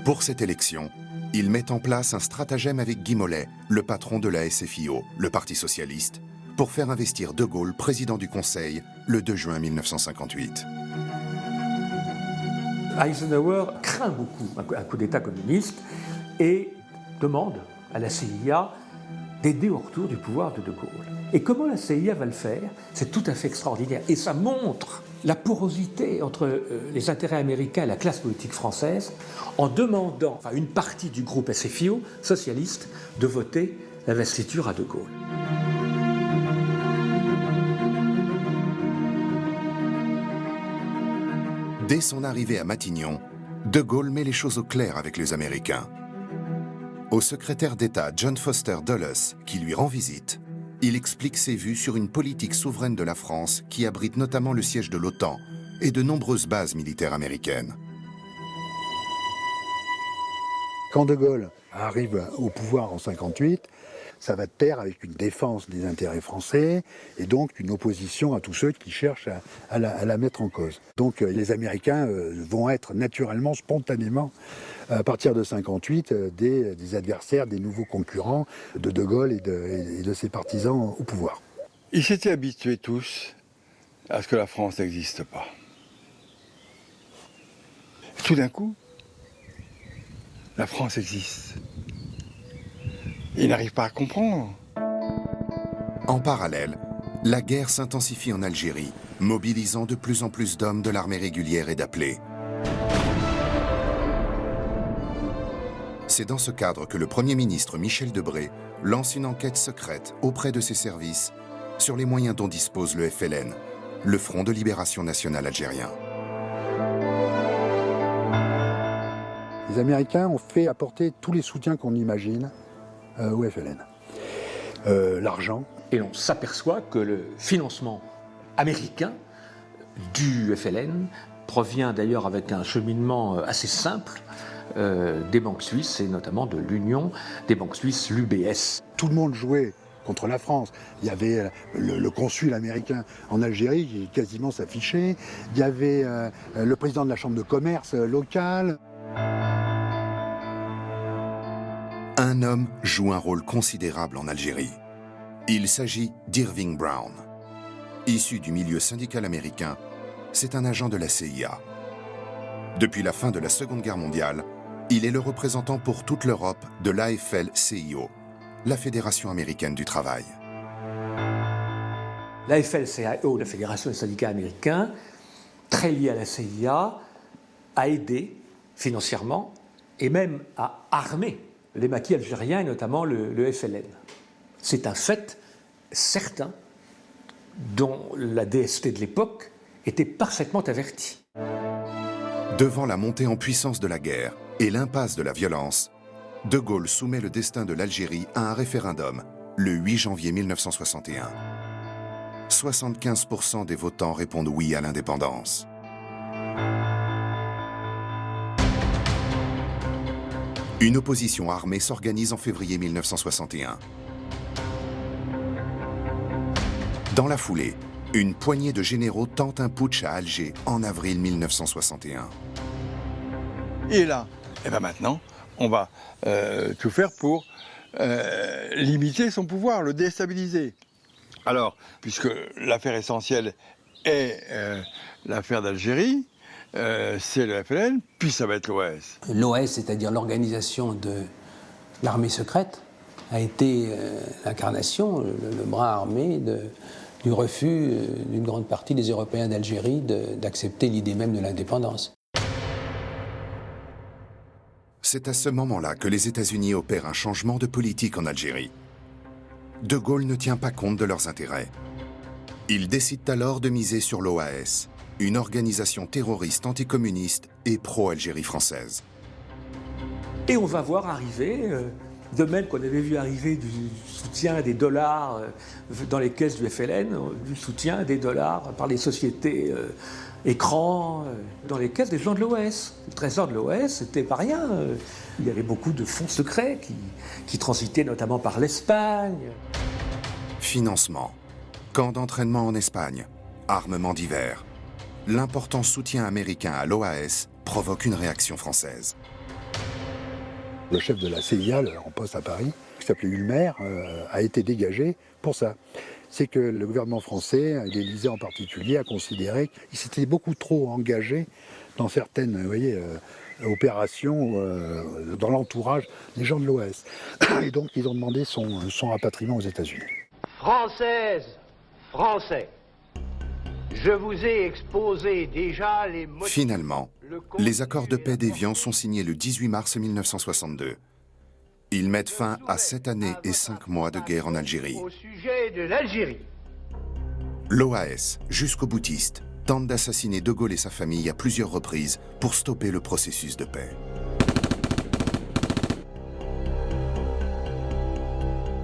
Pour cette élection, il met en place un stratagème avec Guy Mollet, le patron de la SFIO, le Parti socialiste, pour faire investir De Gaulle président du Conseil le 2 juin 1958. Eisenhower craint beaucoup un coup d'État communiste et demande à la CIA d'aider au retour du pouvoir de Gaulle. Et comment la CIA va le faire? C'est tout à fait extraordinaire. Et ça montre la porosité entre les intérêts américains et la classe politique française en demandant à une partie du groupe SFIO, socialiste, de voter l'investiture à De Gaulle. Dès son arrivée à Matignon, De Gaulle met les choses au clair avec les Américains. Au secrétaire d'État John Foster Dulles, qui lui rend visite, il explique ses vues sur une politique souveraine de la France qui abrite notamment le siège de l'OTAN et de nombreuses bases militaires américaines. Quand De Gaulle arrive au pouvoir en 1958, ça va de pair avec une défense des intérêts français et donc une opposition à tous ceux qui cherchent à la mettre en cause. Donc les Américains vont être naturellement, spontanément, à partir de 1958, des adversaires, des nouveaux concurrents de Gaulle et de ses partisans au pouvoir. Ils s'étaient habitués tous à ce que la France n'existe pas. Tout d'un coup, la France existe. Ils n'arrivent pas à comprendre. En parallèle, la guerre s'intensifie en Algérie, mobilisant de plus en plus d'hommes de l'armée régulière et d'appelés. C'est dans ce cadre que le Premier ministre Michel Debré lance une enquête secrète auprès de ses services sur les moyens dont dispose le FLN, le Front de Libération Nationale Algérien. Les Américains ont fait apporter tous les soutiens qu'on imagine au FLN. L'argent. Et on s'aperçoit que le financement américain du FLN provient d'ailleurs avec un cheminement assez simple, des banques suisses et notamment de l'Union des banques suisses, l'UBS. Tout le monde jouait contre la France. Il y avait le consul américain en Algérie qui quasiment s'affichait. Il y avait le président de la chambre de commerce locale. Un homme joue un rôle considérable en Algérie. Il s'agit d'Irving Brown. Issu du milieu syndical américain, c'est un agent de la CIA. Depuis la fin de la Seconde Guerre mondiale, il est le représentant pour toute l'Europe de l'AFL-CIO, la Fédération américaine du travail. L'AFL-CIO, la Fédération des syndicats américains, très liée à la CIA, a aidé financièrement et même a armé les maquis algériens et notamment le FLN. C'est un fait certain dont la DST de l'époque était parfaitement avertie. Devant la montée en puissance de la guerre et l'impasse de la violence, De Gaulle soumet le destin de l'Algérie à un référendum le 8 janvier 1961. 75% des votants répondent oui à l'indépendance. Une opposition armée s'organise en février 1961. Dans la foulée, une poignée de généraux tente un putsch à Alger en avril 1961. Et là, maintenant, on va tout faire pour limiter son pouvoir, le déstabiliser. Alors, puisque l'affaire essentielle est l'affaire d'Algérie, c'est le FLN, puis ça va être l'OAS. L'OAS, c'est-à-dire l'organisation de l'armée secrète, a été l'incarnation, le bras armé du refus d'une grande partie des Européens d'Algérie d'accepter l'idée même de l'indépendance. C'est à ce moment-là que les États-Unis opèrent un changement de politique en Algérie. De Gaulle ne tient pas compte de leurs intérêts. Il décide alors de miser sur l'OAS, une organisation terroriste anticommuniste et pro-Algérie française. Et on va voir arriver, de même qu'on avait vu arriver du soutien des dollars dans les caisses du FLN, du soutien des dollars par les sociétés écrans dans les caisses des gens de l'OAS. Le trésor de l'OAS, c'était pas rien. Il y avait beaucoup de fonds secrets qui transitaient notamment par l'Espagne. Financement, camp d'entraînement en Espagne, armements divers. L'important soutien américain à l'OAS provoque une réaction française. Le chef de la CIA, en poste à Paris, qui s'appelait Ulmer, a été dégagé pour ça. C'est que le gouvernement français, l'Élysée en particulier, a considéré qu'il s'était beaucoup trop engagé dans certaines opérations dans l'entourage des gens de l'OAS. Et donc ils ont demandé son rapatriement aux États-Unis. Françaises, Français, je vous ai exposé déjà les motifs... Finalement, les accords de paix d'Évian sont signés le 18 mars 1962. Ils mettent fin à 7 années et 5 mois de guerre en Algérie. Au sujet de l'Algérie. L'OAS, jusqu'aux boutistes, tente d'assassiner De Gaulle et sa famille à plusieurs reprises pour stopper le processus de paix.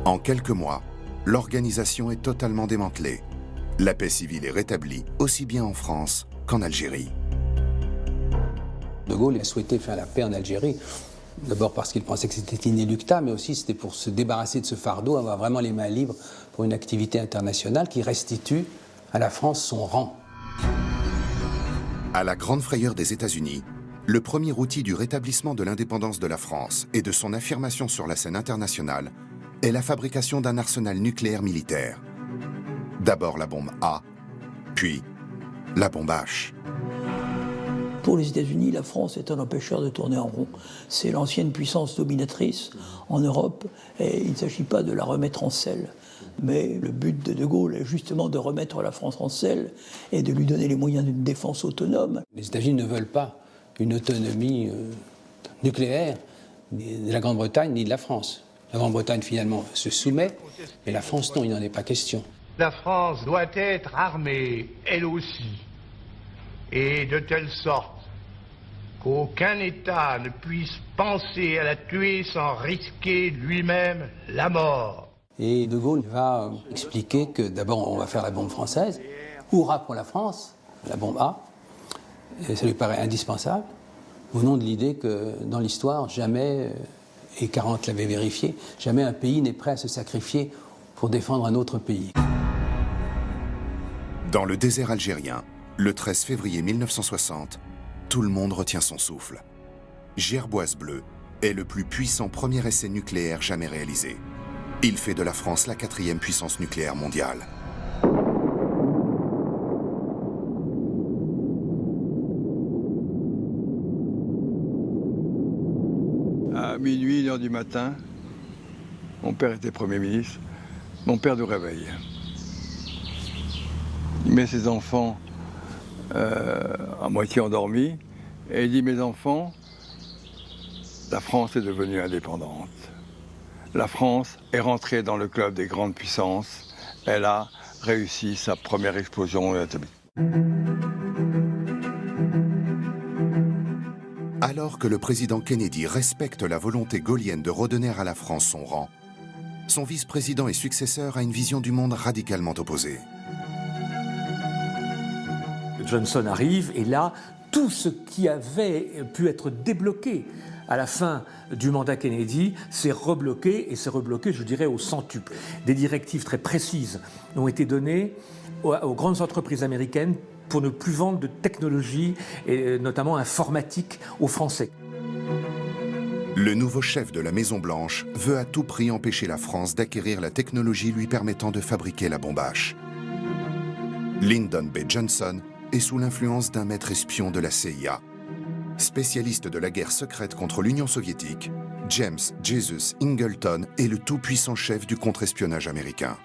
En quelques mois, l'organisation est totalement démantelée. La paix civile est rétablie aussi bien en France qu'en Algérie. De Gaulle a souhaité faire la paix en Algérie, d'abord parce qu'il pensait que c'était inéluctable, mais aussi c'était pour se débarrasser de ce fardeau, avoir vraiment les mains libres pour une activité internationale qui restitue à la France son rang. À la grande frayeur des États-Unis, le premier outil du rétablissement de l'indépendance de la France et de son affirmation sur la scène internationale est la fabrication d'un arsenal nucléaire militaire. D'abord la bombe A, puis la bombe H. Pour les États-Unis, la France est un empêcheur de tourner en rond. C'est l'ancienne puissance dominatrice en Europe et il ne s'agit pas de la remettre en selle. Mais le but de Gaulle est justement de remettre la France en selle et de lui donner les moyens d'une défense autonome. Les États-Unis ne veulent pas une autonomie nucléaire ni de la Grande-Bretagne ni de la France. La Grande-Bretagne finalement se soumet, mais la France non, il n'en est pas question. La France doit être armée, elle aussi, et de telle sorte qu'aucun État ne puisse penser à la tuer sans risquer lui-même la mort. Et De Gaulle va expliquer que d'abord on va faire la bombe française, hurrah pour la France, la bombe A, et ça lui paraît indispensable. au nom de l'idée que dans l'histoire, jamais, et Carentte l'avait vérifié, jamais un pays n'est prêt à se sacrifier pour défendre un autre pays. Dans le désert algérien, le 13 février 1960, tout le monde retient son souffle. Gerboise Bleu est le plus puissant premier essai nucléaire jamais réalisé. Il fait de la France la 4e puissance nucléaire mondiale. À minuit, 1h du matin, mon père était Premier ministre, mon père nous réveille. Il met ses enfants à moitié endormis et il dit « Mes enfants, la France est devenue indépendante. La France est rentrée dans le club des grandes puissances. Elle a réussi sa première explosion atomique. » Alors que le président Kennedy respecte la volonté gaullienne de redonner à la France son rang, son vice-président et successeur a une vision du monde radicalement opposée. Johnson arrive et là, tout ce qui avait pu être débloqué à la fin du mandat Kennedy s'est rebloqué, et s'est rebloqué, je dirais, au centuple. Des directives très précises ont été données aux grandes entreprises américaines pour ne plus vendre de technologie, et notamment informatique, aux Français. Le nouveau chef de la Maison-Blanche veut à tout prix empêcher la France d'acquérir la technologie lui permettant de fabriquer la bombe H. Lyndon B. Johnson est sous l'influence d'un maître espion de la CIA. Spécialiste de la guerre secrète contre l'Union soviétique, James Jesus Ingleton est le tout-puissant chef du contre-espionnage américain.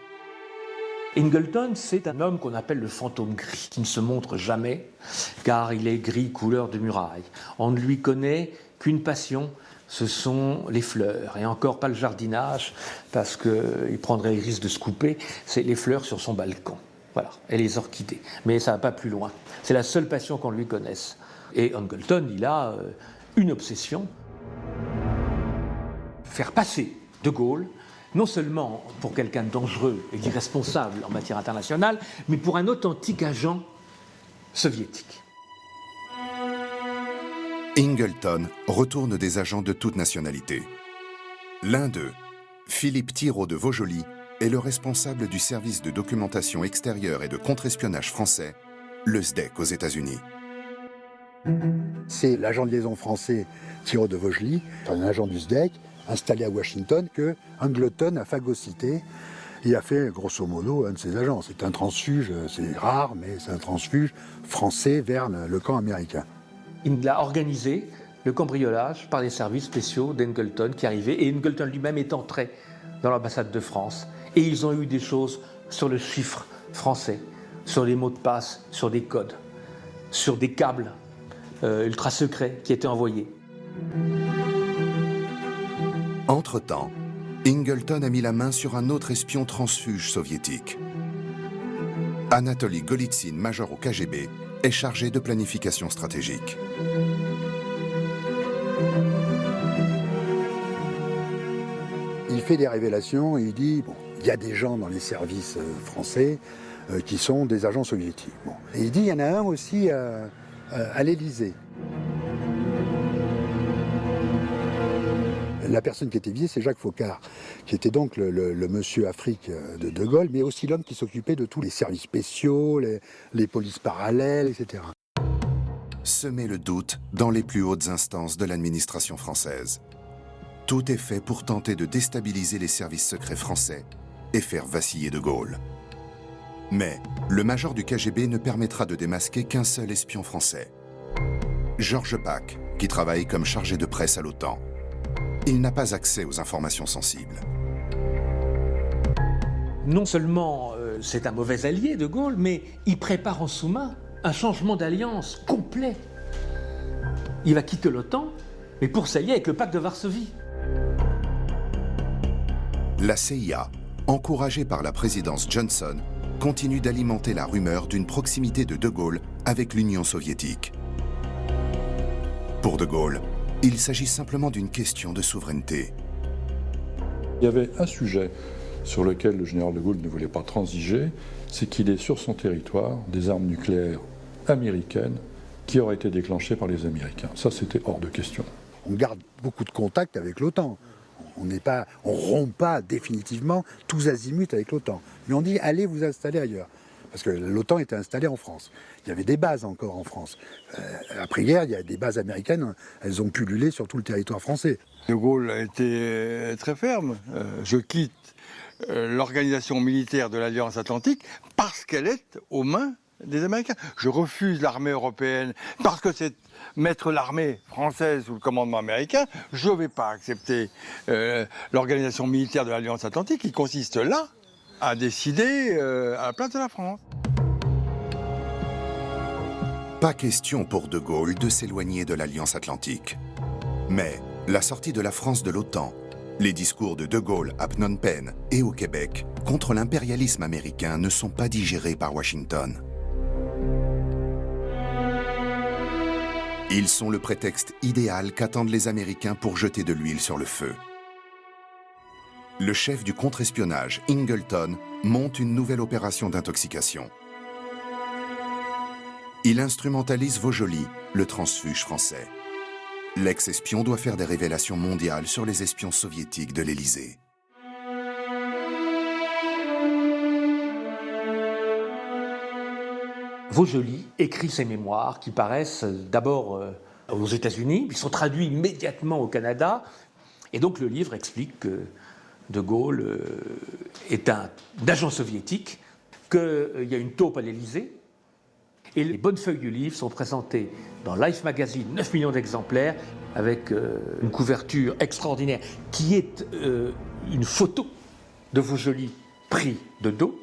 Ingleton, c'est un homme qu'on appelle le fantôme gris, qui ne se montre jamais, car il est gris couleur de muraille. On ne lui connaît qu'une passion, ce sont les fleurs, et encore pas le jardinage, parce qu'il prendrait le risque de se couper, c'est les fleurs sur son balcon. Voilà, et les orchidées. Mais ça ne va pas plus loin. C'est la seule passion qu'on lui connaisse. Et Ingleton, il a une obsession. Faire passer De Gaulle, non seulement pour quelqu'un de dangereux et d'irresponsable en matière internationale, mais pour un authentique agent soviétique. Ingleton retourne des agents de toute nationalité. L'un d'eux, Philippe Thiraud de Vaujoli, est le responsable du service de documentation extérieure et de contre-espionnage français, le SDEC aux États-Unis. C'est l'agent de liaison français Thiraud de Vaujoli, un agent du SDEC, installé à Washington, que Ingleton a phagocyté et a fait grosso modo un de ses agents. C'est un transfuge, c'est rare, mais c'est un transfuge français vers le camp américain. Il a organisé le cambriolage par les services spéciaux d'Ingleton qui arrivaient, et Ingleton lui-même est entré dans l'ambassade de France. Et ils ont eu des choses sur le chiffre français, sur les mots de passe, sur des codes, sur des câbles ultra secrets qui étaient envoyés. Entre-temps, Ingleton a mis la main sur un autre espion transfuge soviétique. Anatoly Golitsyn, major au KGB, est chargé de planification stratégique. Il fait des révélations et il dit bon, il y a des gens dans les services français qui sont des agents soviétiques. Bon. Et il dit il y en a un aussi à l'Élysée. La personne qui était visée, c'est Jacques Faucard, qui était donc le monsieur Afrique de De Gaulle, mais aussi l'homme qui s'occupait de tous les services spéciaux, les polices parallèles, etc. Semer le doute dans les plus hautes instances de l'administration française. Tout est fait pour tenter de déstabiliser les services secrets français et faire vaciller De Gaulle. Mais le major du KGB ne permettra de démasquer qu'un seul espion français. Georges Bach, qui travaille comme chargé de presse à l'OTAN. Il n'a pas accès aux informations sensibles. Non seulement c'est un mauvais allié, De Gaulle, mais il prépare en sous-main un changement d'alliance complet. Il va quitter l'OTAN, mais pour s'allier avec le pacte de Varsovie. La CIA, encouragée par la présidence Johnson, continue d'alimenter la rumeur d'une proximité de De Gaulle avec l'Union soviétique. Pour De Gaulle, il s'agit simplement d'une question de souveraineté. Il y avait un sujet sur lequel le général de Gaulle ne voulait pas transiger, c'est qu'il ait sur son territoire des armes nucléaires américaines qui aurait été déclenché par les Américains. Ça, c'était hors de question. On garde beaucoup de contacts avec l'OTAN. On rompt pas définitivement tous azimuts avec l'OTAN. Mais on dit, allez vous installer ailleurs. Parce que l'OTAN était installée en France. Il y avait des bases encore en France. Après-guerre, il y a des bases américaines, elles ont pullulé sur tout le territoire français. De Gaulle a été très ferme. Je quitte l'organisation militaire de l'Alliance Atlantique parce qu'elle est aux mains des Américains. Je refuse l'armée européenne parce que c'est mettre l'armée française sous le commandement américain. Je ne vais pas accepter l'organisation militaire de l'Alliance Atlantique qui consiste là à décider à la place de la France. Pas question pour De Gaulle de s'éloigner de l'Alliance Atlantique. Mais la sortie de la France de l'OTAN, les discours de Gaulle à Phnom Penh et au Québec contre l'impérialisme américain ne sont pas digérés par Washington. Ils sont le prétexte idéal qu'attendent les Américains pour jeter de l'huile sur le feu. Le chef du contre-espionnage, Ingleton, monte une nouvelle opération d'intoxication. Il instrumentalise Vaujoli, le transfuge français. L'ex-espion doit faire des révélations mondiales sur les espions soviétiques de l'Élysée. Vaujoli écrit ses mémoires qui paraissent d'abord aux États-Unis, ils sont traduits immédiatement au Canada, et donc le livre explique que De Gaulle est un agent soviétique, qu'il y a une taupe à l'Élysée, et les bonnes feuilles du livre sont présentées dans Life Magazine, 9 millions d'exemplaires, avec une couverture extraordinaire, qui est une photo de Vaujoli pris de dos.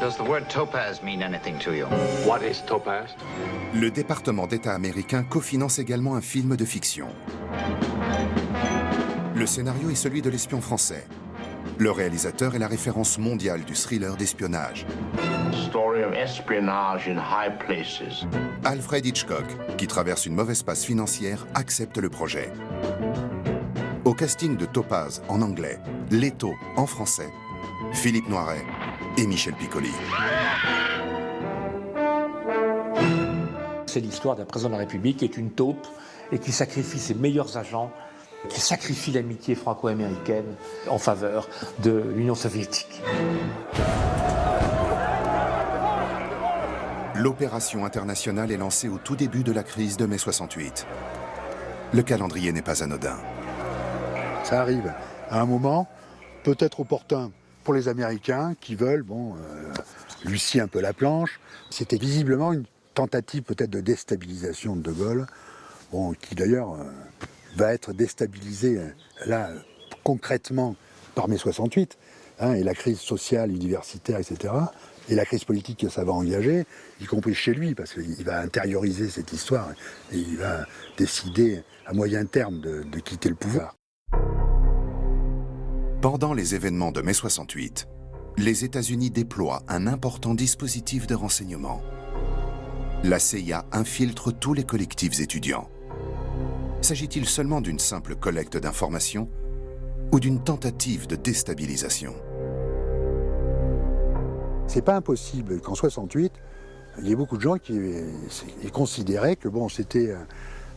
Does the word topaz mean anything to you? What is topaz? Le département d'État américain cofinance également un film de fiction. Le scénario est celui de l'espion français. Le réalisateur est la référence mondiale du thriller d'espionnage. Story of espionage in high places. Alfred Hitchcock, qui traverse une mauvaise passe financière, accepte le projet. Au casting de Topaz en anglais, Leto en français, Philippe Noiret et Michel Piccoli. C'est l'histoire d'un président de la République qui est une taupe et qui sacrifie ses meilleurs agents, qui sacrifie l'amitié franco-américaine en faveur de l'Union soviétique. L'opération internationale est lancée au tout début de la crise de mai 68. Le calendrier n'est pas anodin. Ça arrive à un moment peut-être opportun pour les Américains qui veulent, lucir un peu la planche. C'était visiblement une tentative peut-être de déstabilisation de Gaulle, qui d'ailleurs va être déstabilisé là concrètement par mai 68, et la crise sociale, universitaire, etc., et la crise politique que ça va engager, y compris chez lui, parce qu'il va intérioriser cette histoire et il va décider à moyen terme de quitter le pouvoir. Pendant les événements de mai 68, les États-Unis déploient un important dispositif de renseignement. La CIA infiltre tous les collectifs étudiants. S'agit-il seulement d'une simple collecte d'informations ou d'une tentative de déstabilisation? C'est pas impossible qu'en 68, il y ait beaucoup de gens qui considéraient que c'était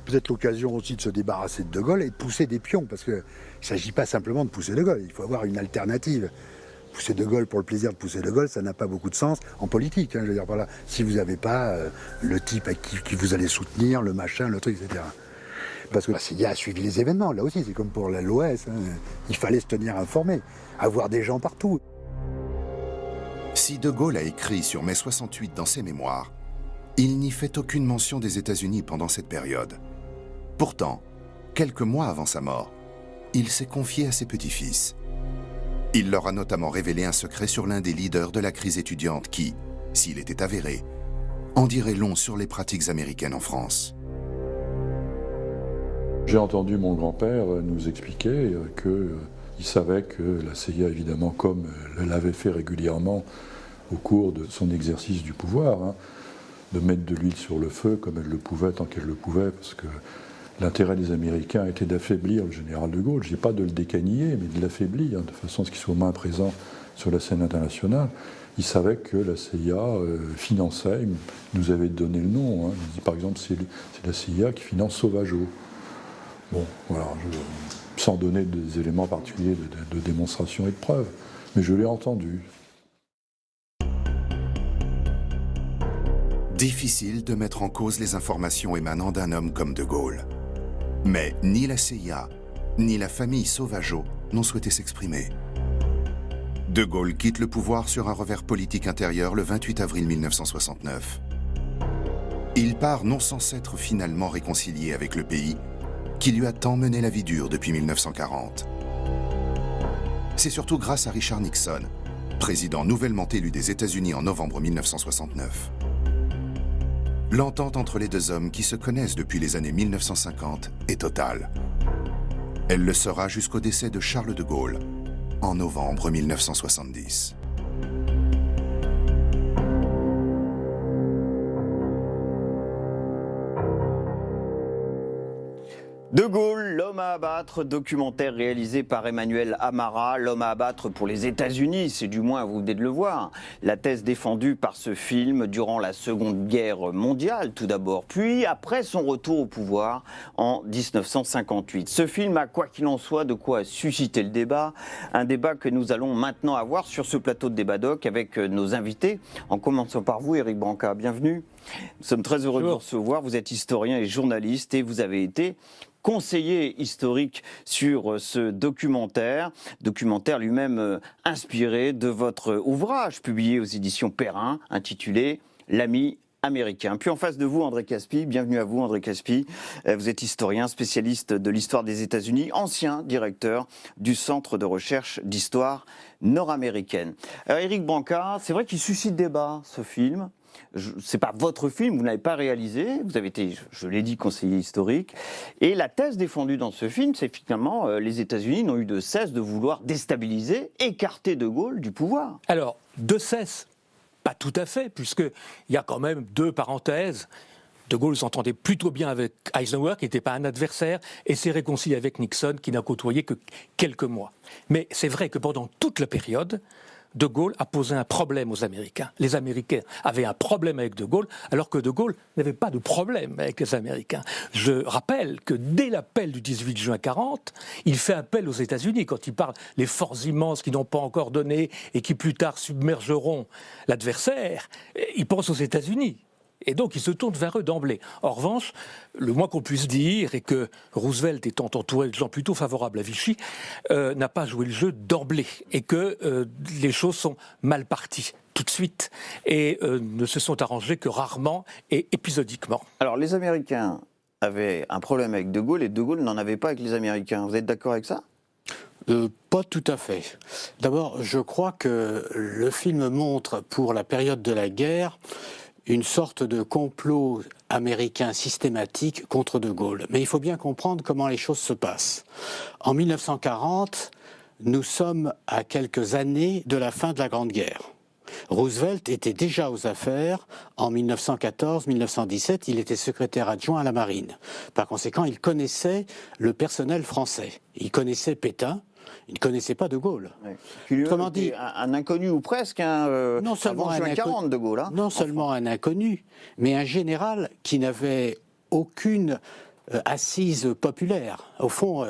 peut-être l'occasion aussi de se débarrasser de De Gaulle et de pousser des pions, parce qu'il ne s'agit pas simplement de pousser De Gaulle, il faut avoir une alternative. Pousser De Gaulle pour le plaisir de pousser De Gaulle, ça n'a pas beaucoup de sens en politique. Je veux dire, voilà, si vous n'avez pas le type à qui vous allez soutenir, le machin, le truc, etc. Parce que la CIA a suivi les événements, là aussi, c'est comme pour l'OS, il fallait se tenir informé, avoir des gens partout. Si De Gaulle a écrit sur mai 68 dans ses mémoires, il n'y fait aucune mention des États-Unis pendant cette période. Pourtant, quelques mois avant sa mort, il s'est confié à ses petits-fils. Il leur a notamment révélé un secret sur l'un des leaders de la crise étudiante qui, s'il était avéré, en dirait long sur les pratiques américaines en France. J'ai entendu mon grand-père nous expliquer qu'il savait que la CIA, évidemment, comme elle l'avait fait régulièrement au cours de son exercice du pouvoir, de mettre de l'huile sur le feu comme elle le pouvait, tant qu'elle le pouvait, parce que l'intérêt des Américains était d'affaiblir le général de Gaulle. Je ne dis pas de le décaniller, mais de l'affaiblir, de façon à ce qu'il soit moins présent sur la scène internationale. Il savait que la CIA finançait, il nous avait donné le nom, hein. Il dit par exemple c'est la CIA qui finance Sauvageau. Bon, voilà, sans donner des éléments particuliers de démonstration et de preuve, mais je l'ai entendu. Difficile de mettre en cause les informations émanant d'un homme comme De Gaulle. Mais ni la CIA, ni la famille Sauvageau n'ont souhaité s'exprimer. De Gaulle quitte le pouvoir sur un revers politique intérieur le 28 avril 1969. Il part non sans s'être finalement réconcilié avec le pays, qui lui a tant mené la vie dure depuis 1940. C'est surtout grâce à Richard Nixon, président nouvellement élu des États-Unis en novembre 1969. L'entente entre les deux hommes qui se connaissent depuis les années 1950 est totale. Elle le sera jusqu'au décès de Charles de Gaulle, en novembre 1970. De Gaulle, l'homme à abattre, documentaire réalisé par Emmanuel Amara, l'homme à abattre pour les États-Unis, c'est du moins, vous venez de le voir, la thèse défendue par ce film durant la Seconde Guerre mondiale tout d'abord, puis après son retour au pouvoir en 1958. Ce film a, quoi qu'il en soit, de quoi susciter le débat, un débat que nous allons maintenant avoir sur ce plateau de Débat Doc avec nos invités, en commençant par vous, Éric Branca, bienvenue. Nous sommes très heureux de vous recevoir, vous êtes historien et journaliste et vous avez été conseiller historique sur ce documentaire lui-même inspiré de votre ouvrage publié aux éditions Perrin, intitulé « L'ami américain ». Puis en face de vous, André Caspi, bienvenue à vous André Caspi, vous êtes historien, spécialiste de l'histoire des États-Unis, ancien directeur du Centre de recherche d'histoire nord-américaine. Alors Éric Branca, c'est vrai qu'il suscite débat ce film. C'est pas votre film, vous n'avez pas réalisé, vous avez été, je l'ai dit, conseiller historique. Et la thèse défendue dans ce film, c'est finalement les États-Unis n'ont eu de cesse de vouloir déstabiliser, écarter De Gaulle du pouvoir. Alors, de cesse, pas tout à fait, puisqu'il y a quand même deux parenthèses. De Gaulle s'entendait plutôt bien avec Eisenhower, qui n'était pas un adversaire, et s'est réconcilié avec Nixon, qui n'a côtoyé que quelques mois. Mais c'est vrai que pendant toute la période, De Gaulle a posé un problème aux Américains. Les Américains avaient un problème avec De Gaulle, alors que De Gaulle n'avait pas de problème avec les Américains. Je rappelle que dès l'appel du 18 juin 40, il fait appel aux États-Unis. Quand il parle les forces immenses qui n'ont pas encore donné et qui plus tard submergeront l'adversaire, il pense aux États-Unis. Et donc, il se tourne vers eux d'emblée. En revanche, le moins qu'on puisse dire est que Roosevelt, étant entouré de gens plutôt favorables à Vichy, n'a pas joué le jeu d'emblée et que les choses sont mal parties tout de suite et ne se sont arrangées que rarement et épisodiquement. Alors, les Américains avaient un problème avec De Gaulle et De Gaulle n'en avait pas avec les Américains. Vous êtes d'accord avec ça ? Pas tout à fait. D'abord, je crois que le film montre, pour la période de la guerre, une sorte de complot américain systématique contre De Gaulle. Mais il faut bien comprendre comment les choses se passent. En 1940, nous sommes à quelques années de la fin de la Grande Guerre. Roosevelt était déjà aux affaires en 1914-1917, il était secrétaire adjoint à la Marine. Par conséquent, il connaissait le personnel français. Il connaissait Pétain. Il ne connaissait pas De Gaulle. Oui. Autrement dit, un inconnu ou presque, non seulement avant juin 40 De Gaulle. Non seulement un inconnu, mais un général qui n'avait aucune assise populaire. Au fond,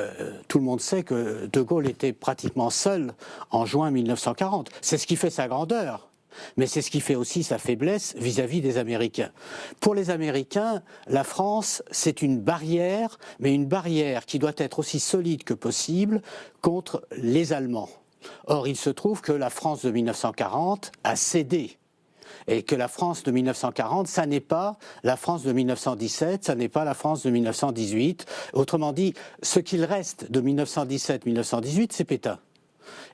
tout le monde sait que De Gaulle était pratiquement seul en juin 1940. C'est ce qui fait sa grandeur. Mais c'est ce qui fait aussi sa faiblesse vis-à-vis des Américains. Pour les Américains, la France, c'est une barrière, mais une barrière qui doit être aussi solide que possible contre les Allemands. Or, il se trouve que la France de 1940 a cédé. Et que la France de 1940, ça n'est pas la France de 1917, ça n'est pas la France de 1918. Autrement dit, ce qu'il reste de 1917-1918, c'est Pétain.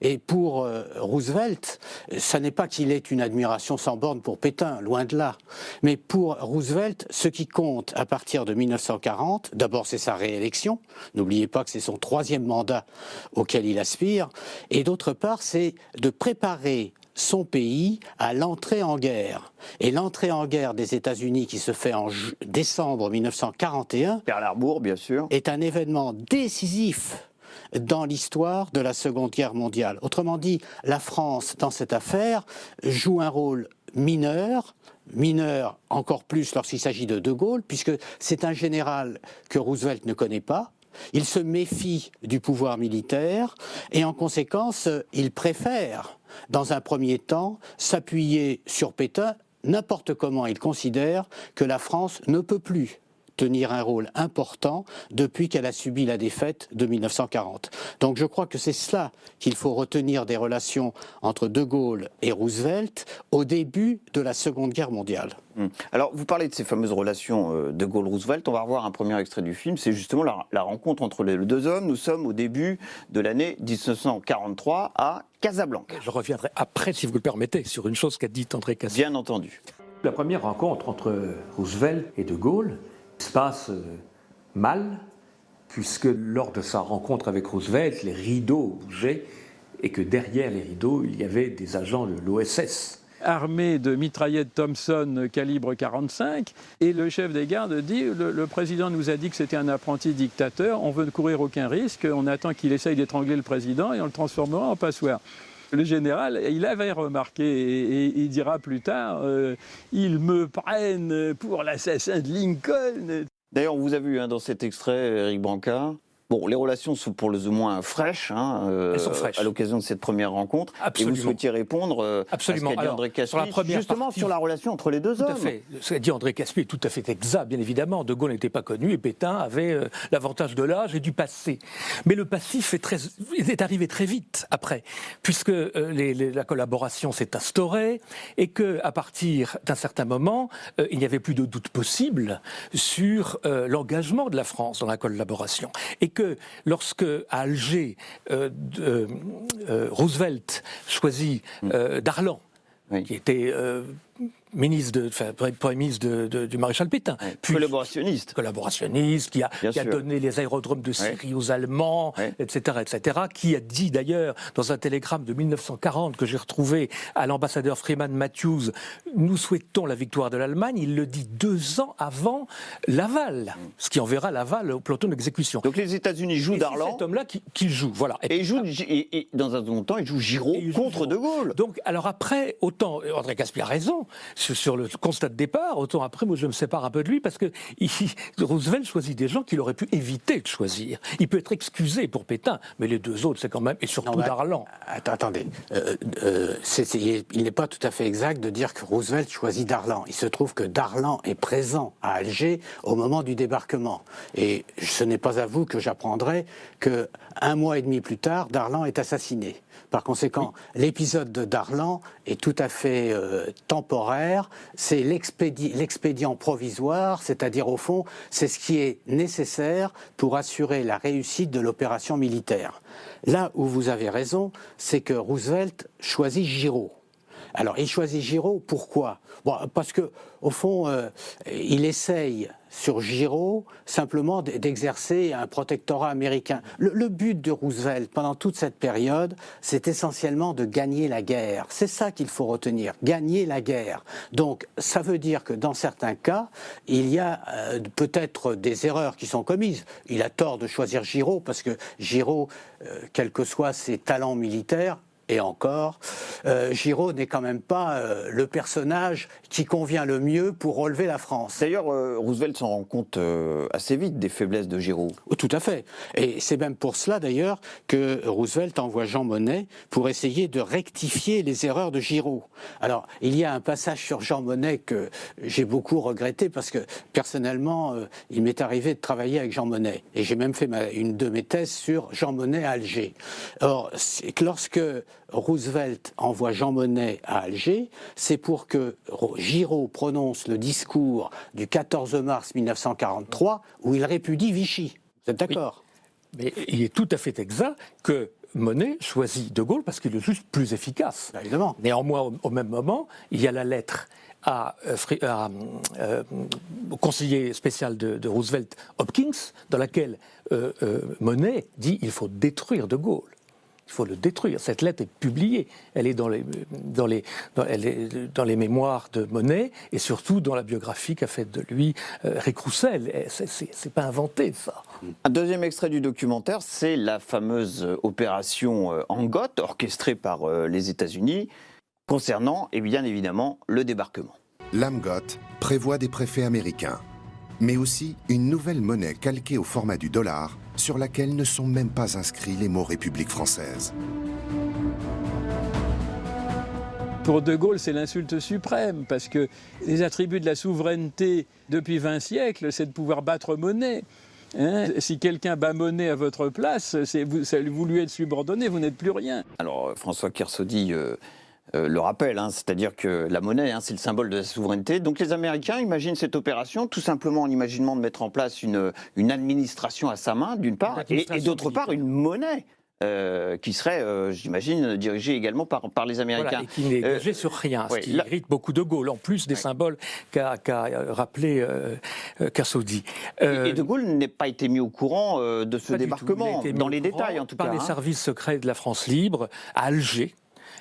Et pour Roosevelt, ça n'est pas qu'il ait une admiration sans borne pour Pétain, loin de là. Mais pour Roosevelt, ce qui compte à partir de 1940, d'abord c'est sa réélection, n'oubliez pas que c'est son 3e mandat auquel il aspire, et d'autre part c'est de préparer son pays à l'entrée en guerre. Et l'entrée en guerre des États-Unis qui se fait en décembre 1941, Pearl Harbor, bien sûr, est un événement décisif dans l'histoire de la Seconde Guerre mondiale. Autrement dit, la France, dans cette affaire, joue un rôle mineur encore plus lorsqu'il s'agit de De Gaulle, puisque c'est un général que Roosevelt ne connaît pas. Il se méfie du pouvoir militaire et en conséquence, il préfère, dans un premier temps, s'appuyer sur Pétain. N'importe comment, il considère que la France ne peut plus tenir un rôle important depuis qu'elle a subi la défaite de 1940. Donc je crois que c'est cela qu'il faut retenir des relations entre De Gaulle et Roosevelt au début de la Seconde Guerre mondiale. Alors, vous parlez de ces fameuses relations De Gaulle-Roosevelt. On va revoir un premier extrait du film. C'est justement la rencontre entre les deux hommes. Nous sommes au début de l'année 1943 à Casablanca. Je reviendrai après, si vous le permettez, sur une chose qu'a dit André Caspary. Bien entendu. La première rencontre entre Roosevelt et De Gaulle se passe mal, puisque lors de sa rencontre avec Roosevelt, les rideaux bougeaient et que derrière les rideaux, il y avait des agents de l'OSS. Armé de mitraillettes Thompson calibre 45, et le chef des gardes dit le président nous a dit que c'était un apprenti dictateur, on veut ne courir aucun risque, on attend qu'il essaye d'étrangler le président et on le transformera en passoire. Le général, il avait remarqué, et il dira plus tard, ils me prennent pour l'assassin de Lincoln. D'ailleurs, on vous a vu dans cet extrait, Éric Branca. Bon, les relations sont pour le moins fraîches, elles sont fraîches. À l'occasion de cette première rencontre. Absolument. Et vous souhaitiez répondre Absolument. à ce qu'a dit André Caspary, justement sur la relation entre les deux hommes. Tout à fait. Ce qu'a dit André Caspary est tout à fait exact, bien évidemment. De Gaulle n'était pas connu et Pétain avait l'avantage de l'âge et du passé. Mais le passif est arrivé très vite après, puisque la collaboration s'est instaurée et qu'à partir d'un certain moment, il n'y avait plus de doute possible sur l'engagement de la France dans la collaboration. Et que lorsque à Alger, Roosevelt choisit Darlan, qui était premier ministre du maréchal Pétain. Puis, collaborationniste, qui a donné les aérodromes de Syrie aux Allemands, etc., qui a dit d'ailleurs dans un télégramme de 1940 que j'ai retrouvé à l'ambassadeur Freeman Matthews, nous souhaitons la victoire de l'Allemagne, il le dit 2 ans avant Laval, ce qui enverra Laval au peloton d'exécution. Donc les États-Unis jouent Darlan. C'est cet homme-là qui joue, voilà. Et dans un second temps, il joue Giraud contre De Gaulle. Donc, alors après, autant André Caspary a raison sur le constat de départ, autant après, moi je me sépare un peu de lui parce que Roosevelt choisit des gens qu'il aurait pu éviter de choisir. Il peut être excusé pour Pétain, mais les deux autres, c'est quand même, et surtout Darlan. Attendez, il n'est pas tout à fait exact de dire que Roosevelt choisit Darlan. Il se trouve que Darlan est présent à Alger au moment du débarquement. Et ce n'est pas à vous que j'apprendrai que 1 mois et demi plus tard, Darlan est assassiné. Par conséquent, l'épisode de Darlan est tout à fait temporaire, c'est l'expédient provisoire, c'est-à-dire au fond, c'est ce qui est nécessaire pour assurer la réussite de l'opération militaire. Là où vous avez raison, c'est que Roosevelt choisit Giraud. Alors, il choisit Giraud, pourquoi ? Parce que, au fond, il essaye sur Giraud simplement d'exercer un protectorat américain. Le but de Roosevelt pendant toute cette période, c'est essentiellement de gagner la guerre. C'est ça qu'il faut retenir, gagner la guerre. Donc, ça veut dire que dans certains cas, il y a peut-être des erreurs qui sont commises. Il a tort de choisir Giraud parce que Giraud, quels que soient ses talents militaires, et encore, Giraud n'est quand même pas le personnage qui convient le mieux pour relever la France. D'ailleurs, Roosevelt s'en rend compte assez vite des faiblesses de Giraud. Tout à fait. Et c'est même pour cela, d'ailleurs, que Roosevelt envoie Jean Monnet pour essayer de rectifier les erreurs de Giraud. Alors, il y a un passage sur Jean Monnet que j'ai beaucoup regretté parce que, personnellement, il m'est arrivé de travailler avec Jean Monnet. Et j'ai même fait une de mes thèses sur Jean Monnet à Alger. Or, lorsque Roosevelt envoie Jean Monnet à Alger, c'est pour que Giraud prononce le discours du 14 mars 1943 où il répudie Vichy. Vous êtes d'accord ? Oui. Mais il est tout à fait exact que Monnet choisit De Gaulle parce qu'il est juste plus efficace. Évidemment. Néanmoins, au même moment, il y a la lettre au conseiller spécial de Roosevelt, Hopkins, dans laquelle Monnet dit qu'il faut détruire De Gaulle. Il faut le détruire. Cette lettre est publiée. Elle est dans les mémoires de Monet et surtout dans la biographie qu'a faite de lui Éric Roussel. C'est pas inventé, ça. Un deuxième extrait du documentaire, c'est la fameuse opération Angote, orchestrée par les États-Unis, concernant, et bien évidemment, le débarquement. L'AMGOT prévoit des préfets américains, mais aussi une nouvelle monnaie calquée au format du dollar, sur laquelle ne sont même pas inscrits les mots République française. Pour De Gaulle, c'est l'insulte suprême, parce que les attributs de la souveraineté depuis 20 siècles, c'est de pouvoir battre monnaie. Si quelqu'un bat monnaie à votre place, vous lui êtes subordonné, vous n'êtes plus rien. Alors François Kersaudy le rappelle, c'est-à-dire que la monnaie, c'est le symbole de la souveraineté. Donc les Américains imaginent cette opération tout simplement en imaginant de mettre en place une administration à sa main, d'une part, et d'autre part une monnaie. Qui serait, j'imagine, dirigée également par les Américains. Voilà, et qui n'est gagée sur rien, ce qui irrite beaucoup De Gaulle, en plus des symboles qu'a rappelé Kersaudy. Et De Gaulle n'a pas été mis au courant de ce débarquement, dans les détails en tout cas. Par les services secrets de la France libre, à Alger,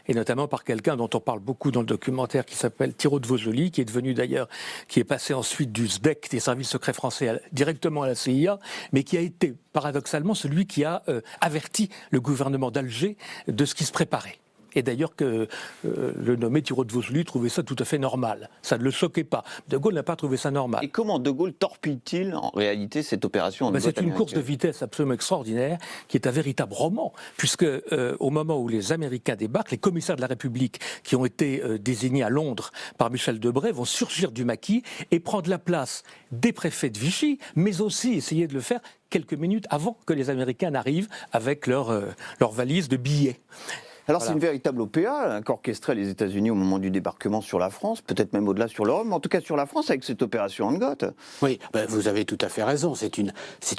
et notamment par quelqu'un dont on parle beaucoup dans le documentaire qui s'appelle Thiraud de Vaujoli, qui est devenu d'ailleurs, qui est passé ensuite du SDEC, des services secrets français, directement à la CIA, mais qui a été paradoxalement celui qui a averti le gouvernement d'Alger de ce qui se préparait. Et d'ailleurs que le nommé Thiraud de Vaujoli trouvait ça tout à fait normal. Ça ne le choquait pas. De Gaulle n'a pas trouvé ça normal. Et comment De Gaulle torpille-t-il en réalité cette opération? C'est une course de vitesse absolument extraordinaire qui est un véritable roman, puisque au moment où les Américains débarquent, les commissaires de la République qui ont été désignés à Londres par Michel Debré vont surgir du maquis et prendre la place des préfets de Vichy, mais aussi essayer de le faire quelques minutes avant que les Américains n'arrivent avec leur valise de billets. Alors voilà. C'est une véritable OPA qu'orchestraient les États-Unis au moment du débarquement sur la France, peut-être même au-delà sur l'Europe, mais en tout cas sur la France avec cette opération Angote. Oui, vous avez tout à fait raison. C'est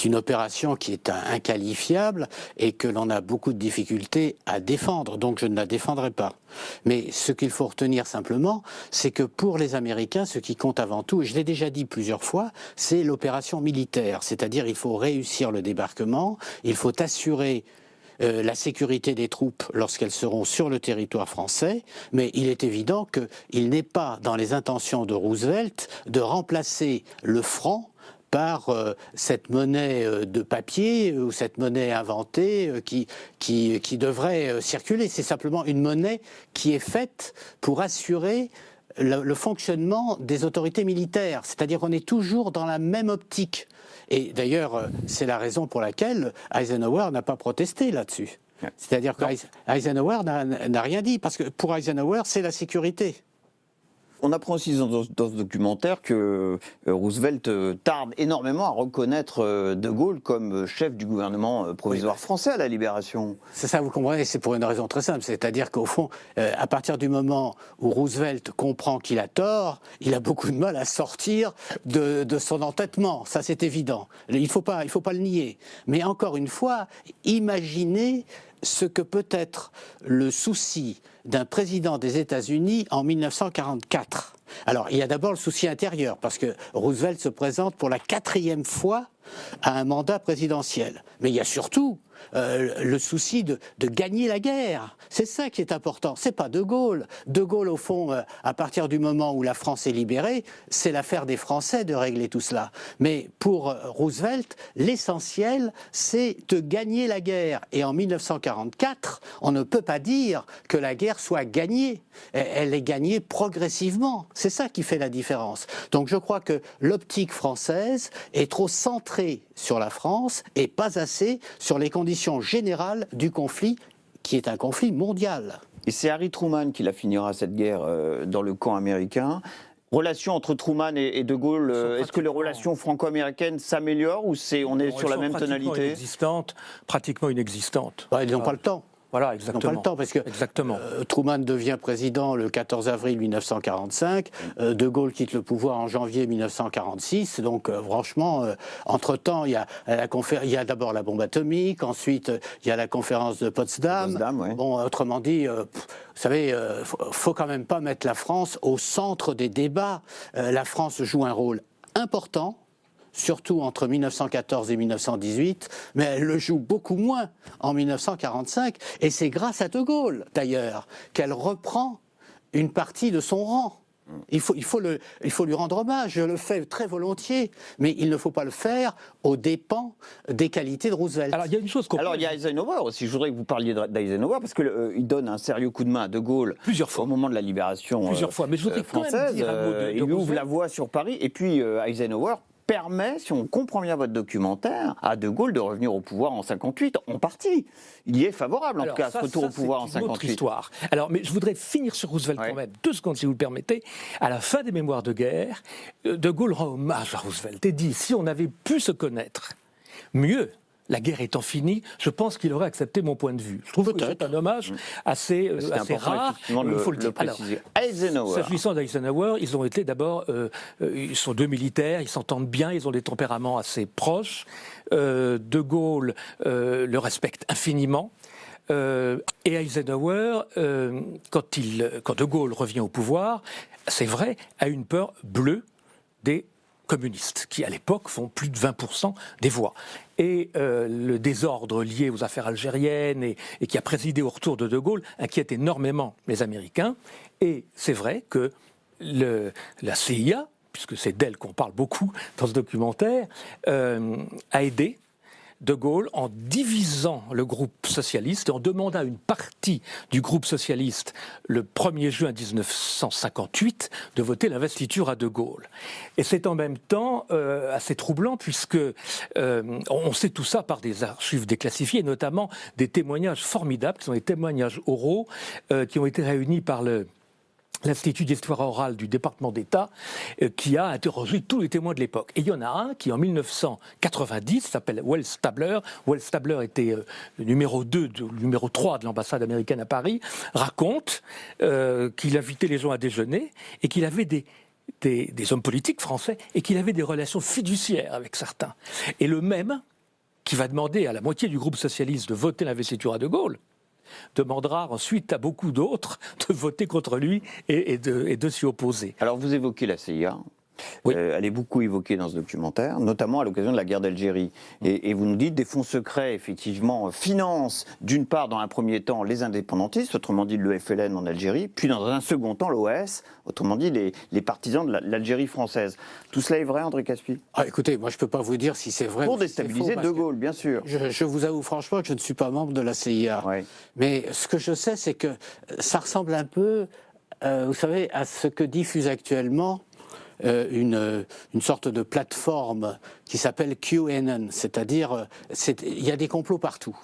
une opération qui est inqualifiable et que l'on a beaucoup de difficultés à défendre, donc je ne la défendrai pas. Mais ce qu'il faut retenir simplement, c'est que pour les Américains, ce qui compte avant tout, et je l'ai déjà dit plusieurs fois, c'est l'opération militaire. C'est-à-dire il faut réussir le débarquement, il faut assurer la sécurité des troupes lorsqu'elles seront sur le territoire français, mais il est évident qu'il n'est pas dans les intentions de Roosevelt de remplacer le franc par cette monnaie de papier ou cette monnaie inventée qui devrait circuler. C'est simplement une monnaie qui est faite pour assurer le fonctionnement des autorités militaires. C'est-à-dire qu'on est toujours dans la même optique. Et d'ailleurs, c'est la raison pour laquelle Eisenhower n'a pas protesté là-dessus. C'est-à-dire qu'Eisenhower n'a rien dit, parce que pour Eisenhower, c'est la sécurité. On apprend aussi dans ce documentaire que Roosevelt tarde énormément à reconnaître De Gaulle comme chef du gouvernement provisoire français à la Libération. C'est ça, vous comprenez, c'est pour une raison très simple. C'est-à-dire qu'au fond, à partir du moment où Roosevelt comprend qu'il a tort, il a beaucoup de mal à sortir de son entêtement. Ça, c'est évident. Il ne faut pas le nier. Mais encore une fois, imaginez ce que peut être le souci d'un président des États-Unis en 1944. Alors, il y a d'abord le souci intérieur, parce que Roosevelt se présente pour la 4e fois à un mandat présidentiel. Mais il y a surtout le souci de gagner la guerre. C'est ça qui est important. C'est pas De Gaulle. De Gaulle, au fond, à partir du moment où la France est libérée, c'est l'affaire des Français de régler tout cela. Mais pour Roosevelt, l'essentiel, c'est de gagner la guerre. Et en 1944, on ne peut pas dire que la guerre soit gagnée. Elle est gagnée progressivement. C'est ça qui fait la différence. Donc je crois que l'optique française est trop centrée sur la France et pas assez sur les conditions générales du conflit, qui est un conflit mondial. Et c'est Harry Truman qui la finira, cette guerre, dans le camp américain. Relation entre Truman et De Gaulle, est-ce que les relations franco-américaines s'améliorent ou on est sur la même tonalité? Pratiquement inexistante. Ils n'ont pas le temps. Voilà, exactement. Ils n'ont pas le temps parce que Truman devient président le 14 avril 1945, De Gaulle quitte le pouvoir en janvier 1946, donc franchement, entre-temps, il y a d'abord la bombe atomique, ensuite il y a la conférence de Potsdam. Ouais. Bon, autrement dit, vous savez, faut quand même pas mettre la France au centre des débats. La France joue un rôle important surtout entre 1914 et 1918, mais elle le joue beaucoup moins en 1945, et c'est grâce à De Gaulle, d'ailleurs, qu'elle reprend une partie de son rang. Il faut lui rendre hommage, je le fais très volontiers, mais il ne faut pas le faire aux dépens des qualités de Roosevelt. Alors il y a une chose qu'on... Alors il y a Eisenhower aussi, je voudrais que vous parliez d'Eisenhower, parce qu'il donne un sérieux coup de main à De Gaulle plusieurs fois au moment de la libération mais je voudrais française, quand même dire un mot de il ouvre Roosevelt. la voie sur Paris, et puis Eisenhower permet, si on comprend bien votre documentaire, à De Gaulle de revenir au pouvoir en 58, en partie. Il y est favorable, en tout cas, à ce retour au pouvoir en 58. C'est une autre histoire. Alors, mais je voudrais finir sur Roosevelt quand même, 2 secondes si vous le permettez. À la fin des mémoires de guerre, De Gaulle rend hommage à Roosevelt et dit, si on avait pu se connaître mieux, la guerre étant finie, je pense qu'il aurait accepté mon point de vue. Je trouve que c'est un hommage assez rare, il faut le dire. Alors, s'agissant d'Eisenhower, ils ont été d'abord, ils sont 2 militaires, ils s'entendent bien, ils ont des tempéraments assez proches. De Gaulle le respecte infiniment. Et Eisenhower, quand De Gaulle revient au pouvoir, c'est vrai, a une peur bleue des communistes, qui à l'époque font plus de 20% des voix. Et le désordre lié aux affaires algériennes et qui a présidé au retour de Gaulle inquiète énormément les Américains. Et c'est vrai que la CIA, puisque c'est d'elle qu'on parle beaucoup dans ce documentaire, a aidé De Gaulle en divisant le groupe socialiste et en demandant à une partie du groupe socialiste le 1er juin 1958 de voter l'investiture à De Gaulle. Et c'est en même temps assez troublant puisque on sait tout ça par des archives déclassifiées, notamment des témoignages formidables qui sont des témoignages oraux qui ont été réunis par l'Institut d'histoire orale du département d'État qui a interrogé tous les témoins de l'époque. Et il y en a un qui, en 1990, s'appelle Wells Stabler. Wells Stabler était numéro 3 de l'ambassade américaine à Paris, raconte qu'il invitait les gens à déjeuner et qu'il avait des hommes politiques français et qu'il avait des relations fiduciaires avec certains. Et le même, qui va demander à la moitié du groupe socialiste de voter l'investiture à De Gaulle, demandera ensuite à beaucoup d'autres de voter contre lui et de s'y opposer. Alors vous évoquez la CIA. Oui. Elle est beaucoup évoquée dans ce documentaire, notamment à l'occasion de la guerre d'Algérie. Et vous nous dites des fonds secrets, effectivement, financent d'une part, dans un premier temps, les indépendantistes, autrement dit le FLN en Algérie, puis dans un second temps, l'OAS, autrement dit les partisans de l'Algérie française. Tout cela est vrai, André Caspy ? Écoutez, moi je ne peux pas vous dire si c'est vrai pour ou si déstabiliser c'est faux, De Gaulle, bien sûr. Je vous avoue franchement que je ne suis pas membre de la CIA. Ouais. Mais ce que je sais, c'est que ça ressemble un peu, vous savez, à ce que diffuse actuellement une sorte de plateforme qui s'appelle QAnon, c'est-à-dire il y a des complots partout.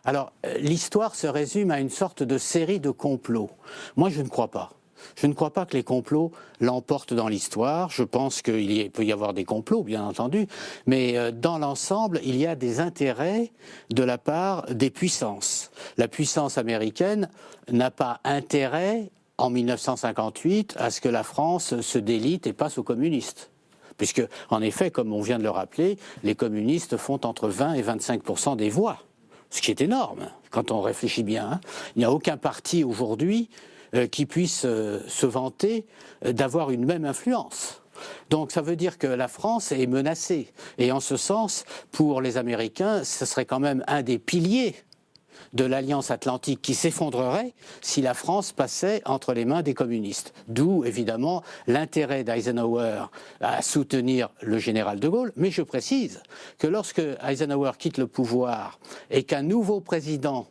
Alors l'histoire se résume à une sorte de série de complots. Moi je ne crois pas. Je ne crois pas que les complots l'emportent dans l'histoire. Je pense qu'il peut y avoir des complots, bien entendu, mais dans l'ensemble, il y a des intérêts de la part des puissances. La puissance américaine n'a pas intérêt en 1958 à ce que la France se délite et passe aux communistes. Puisque, en effet, comme on vient de le rappeler, les communistes font entre 20 et 25% des voix. Ce qui est énorme, quand on réfléchit bien. Il n'y a aucun parti aujourd'hui qui puisse se vanter d'avoir une même influence. Donc ça veut dire que la France est menacée. Et en ce sens, pour les Américains, ce serait quand même un des piliers de l'Alliance Atlantique qui s'effondrerait si la France passait entre les mains des communistes. D'où, évidemment, l'intérêt d'Eisenhower à soutenir le général de Gaulle. Mais je précise que lorsque Eisenhower quitte le pouvoir et qu'un nouveau président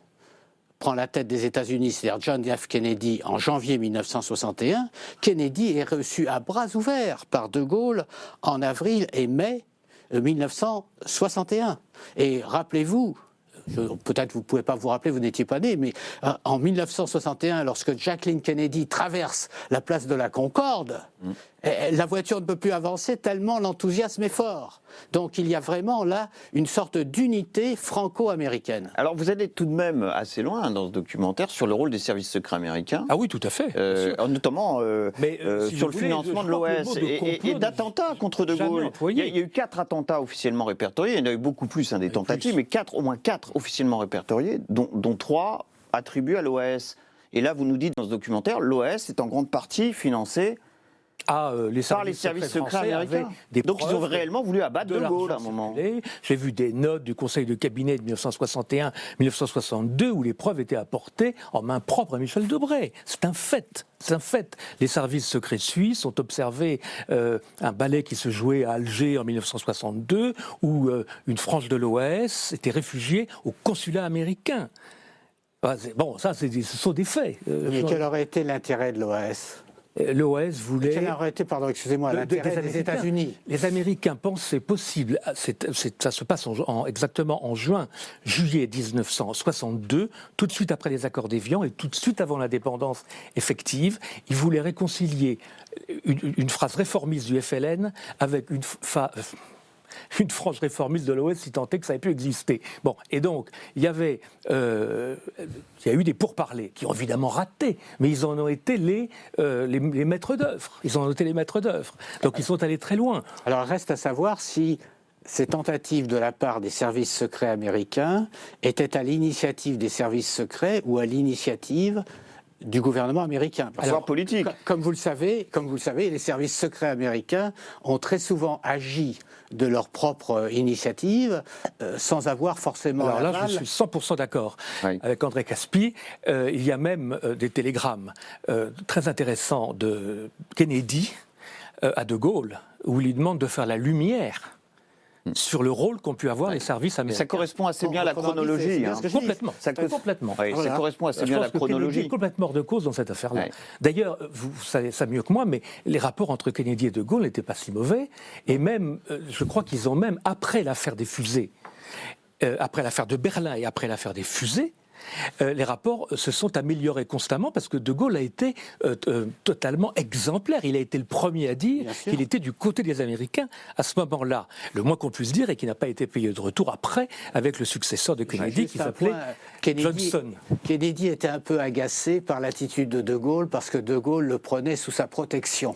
prend la tête des États-Unis, c'est-à-dire John F. Kennedy, en janvier 1961, Kennedy est reçu à bras ouverts par De Gaulle en avril et mai 1961. Et rappelez-vous, peut-être vous ne pouvez pas vous rappeler, vous n'étiez pas né, mais en 1961, lorsque Jacqueline Kennedy traverse la place de la Concorde, la voiture ne peut plus avancer tellement l'enthousiasme est fort. Donc il y a vraiment là une sorte d'unité franco-américaine. Alors vous allez tout de même assez loin dans ce documentaire sur le rôle des services secrets américains. Ah oui, tout à fait. Notamment sur le financement de l'OS et d'attentats contre De Gaulle. Il y a eu 4 attentats officiellement répertoriés, il y en a eu beaucoup plus, des tentatives, mais au moins 4 officiellement répertoriés, dont 3 attribués à l'OAS. Et là, vous nous dites dans ce documentaire, l'OAS est en grande partie financée les services secrets américains. Donc ils ont réellement voulu abattre De Gaulle à un moment. J'ai vu des notes du Conseil de cabinet de 1961-1962 où les preuves étaient apportées en main propre à Michel Debré. C'est un fait. C'est un fait. Les services secrets suisses ont observé un ballet qui se jouait à Alger en 1962 où une frange de l'OAS était réfugiée au consulat américain. Bon, ça, ce sont des faits. Mais quel aurait été l'intérêt de l'OAS ? L'OAS voulait... Quel aurait été, excusez-moi, l'intérêt des États-Unis ? Les Américains pensent que c'est possible. Ça se passe exactement en juillet 1962, tout de suite après les accords d'Évian et tout de suite avant l'indépendance effective. Ils voulaient réconcilier une phrase réformiste du FLN avec une frange réformiste de l'OAS, si tant est que ça ait pu exister. Bon, et donc, il y a eu des pourparlers qui ont évidemment raté, mais ils en ont été les maîtres d'œuvre. Ils en ont été les maîtres d'œuvre. Donc, ils sont allés très loin. Alors, reste à savoir si ces tentatives de la part des services secrets américains étaient à l'initiative des services secrets ou à l'initiative du gouvernement américain. Alors, politique. Comme vous le savez, les services secrets américains ont très souvent agi de leur propre initiative, sans avoir forcément... Alors là, je suis 100% d'accord avec André Caspi. Il y a même des télégrammes très intéressants de Kennedy à De Gaulle, où il lui demande de faire la lumière sur le rôle qu'ont pu avoir les services américains. Ça correspond assez bien à la chronologie. Complètement. Complètement. Oui, ça correspond assez bien à la chronologie. Kennedy est complètement hors de cause dans cette affaire-là. D'ailleurs, vous savez ça mieux que moi, mais les rapports entre Kennedy et De Gaulle n'étaient pas si mauvais. Et même, je crois qu'ils ont même, après l'affaire des fusées, après l'affaire de Berlin et après l'affaire des fusées, les rapports se sont améliorés constamment parce que De Gaulle a été totalement exemplaire. Il a été le premier à dire qu'il était du côté des Américains à ce moment-là. Le moins qu'on puisse dire est qu'il n'a pas été payé de retour après avec le successeur de Kennedy qui s'appelait Johnson. Kennedy était un peu agacé par l'attitude de De Gaulle parce que De Gaulle le prenait sous sa protection.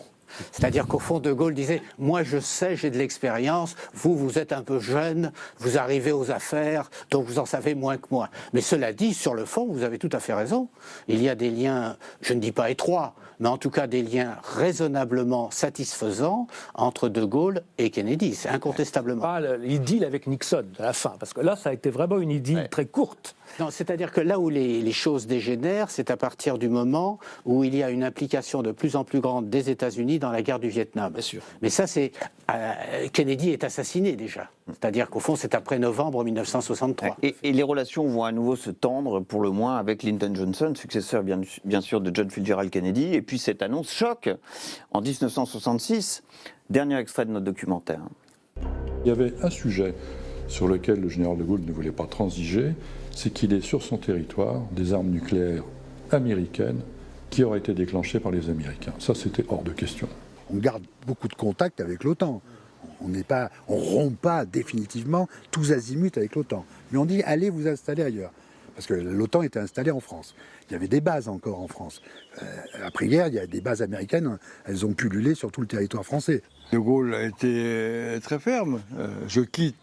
C'est-à-dire qu'au fond, De Gaulle disait « Moi, je sais, j'ai de l'expérience. Vous êtes un peu jeune, vous arrivez aux affaires, donc vous en savez moins que moi. » Mais cela dit, sur le fond, vous avez tout à fait raison. Il y a des liens, je ne dis pas étroits, mais en tout cas des liens raisonnablement satisfaisants entre De Gaulle et Kennedy. C'est incontestablement. Pas l'idylle avec Nixon à la fin, parce que là, ça a été vraiment une idylle très courte. Non, c'est-à-dire que là où les choses dégénèrent, c'est à partir du moment où il y a une implication de plus en plus grande des États-Unis dans la guerre du Vietnam. Bien sûr. Mais ça, c'est Kennedy est assassiné déjà. C'est-à-dire qu'au fond, c'est après novembre 1963. Et les relations vont à nouveau se tendre, pour le moins, avec Lyndon Johnson, successeur bien sûr de John Fitzgerald Kennedy. Et puis cette annonce choque en 1966. Dernier extrait de notre documentaire. Il y avait un sujet sur lequel le général de Gaulle ne voulait pas transiger, c'est qu'il ait sur son territoire des armes nucléaires américaines qui auraient été déclenchées par les Américains. Ça, c'était hors de question. On garde beaucoup de contacts avec l'OTAN. On rompt pas définitivement tous azimuts avec l'OTAN. Mais on dit, allez vous installer ailleurs. Parce que l'OTAN était installée en France. Il y avait des bases encore en France. Après-guerre, il y a des bases américaines, elles ont pullulé sur tout le territoire français. De Gaulle a été très ferme. Je quitte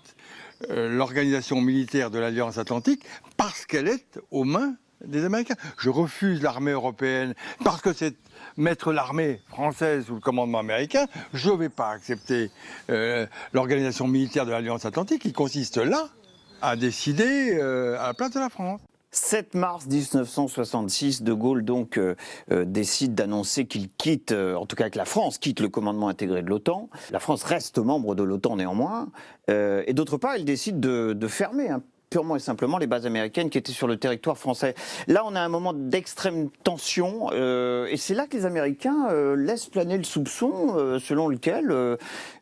l'organisation militaire de l'Alliance Atlantique parce qu'elle est aux mains des Américains. Je refuse l'armée européenne parce que c'est mettre l'armée française sous le commandement américain. Je ne vais pas accepter l'organisation militaire de l'Alliance Atlantique qui consiste là à décider à la place de la France. 7 mars 1966, De Gaulle donc décide d'annoncer qu'il quitte, en tout cas que la France quitte le commandement intégré de l'OTAN. La France reste membre de l'OTAN néanmoins. Et d'autre part, il décide de fermer purement et simplement les bases américaines qui étaient sur le territoire français. Là, on a un moment d'extrême tension et c'est là que les Américains laissent planer le soupçon selon lequel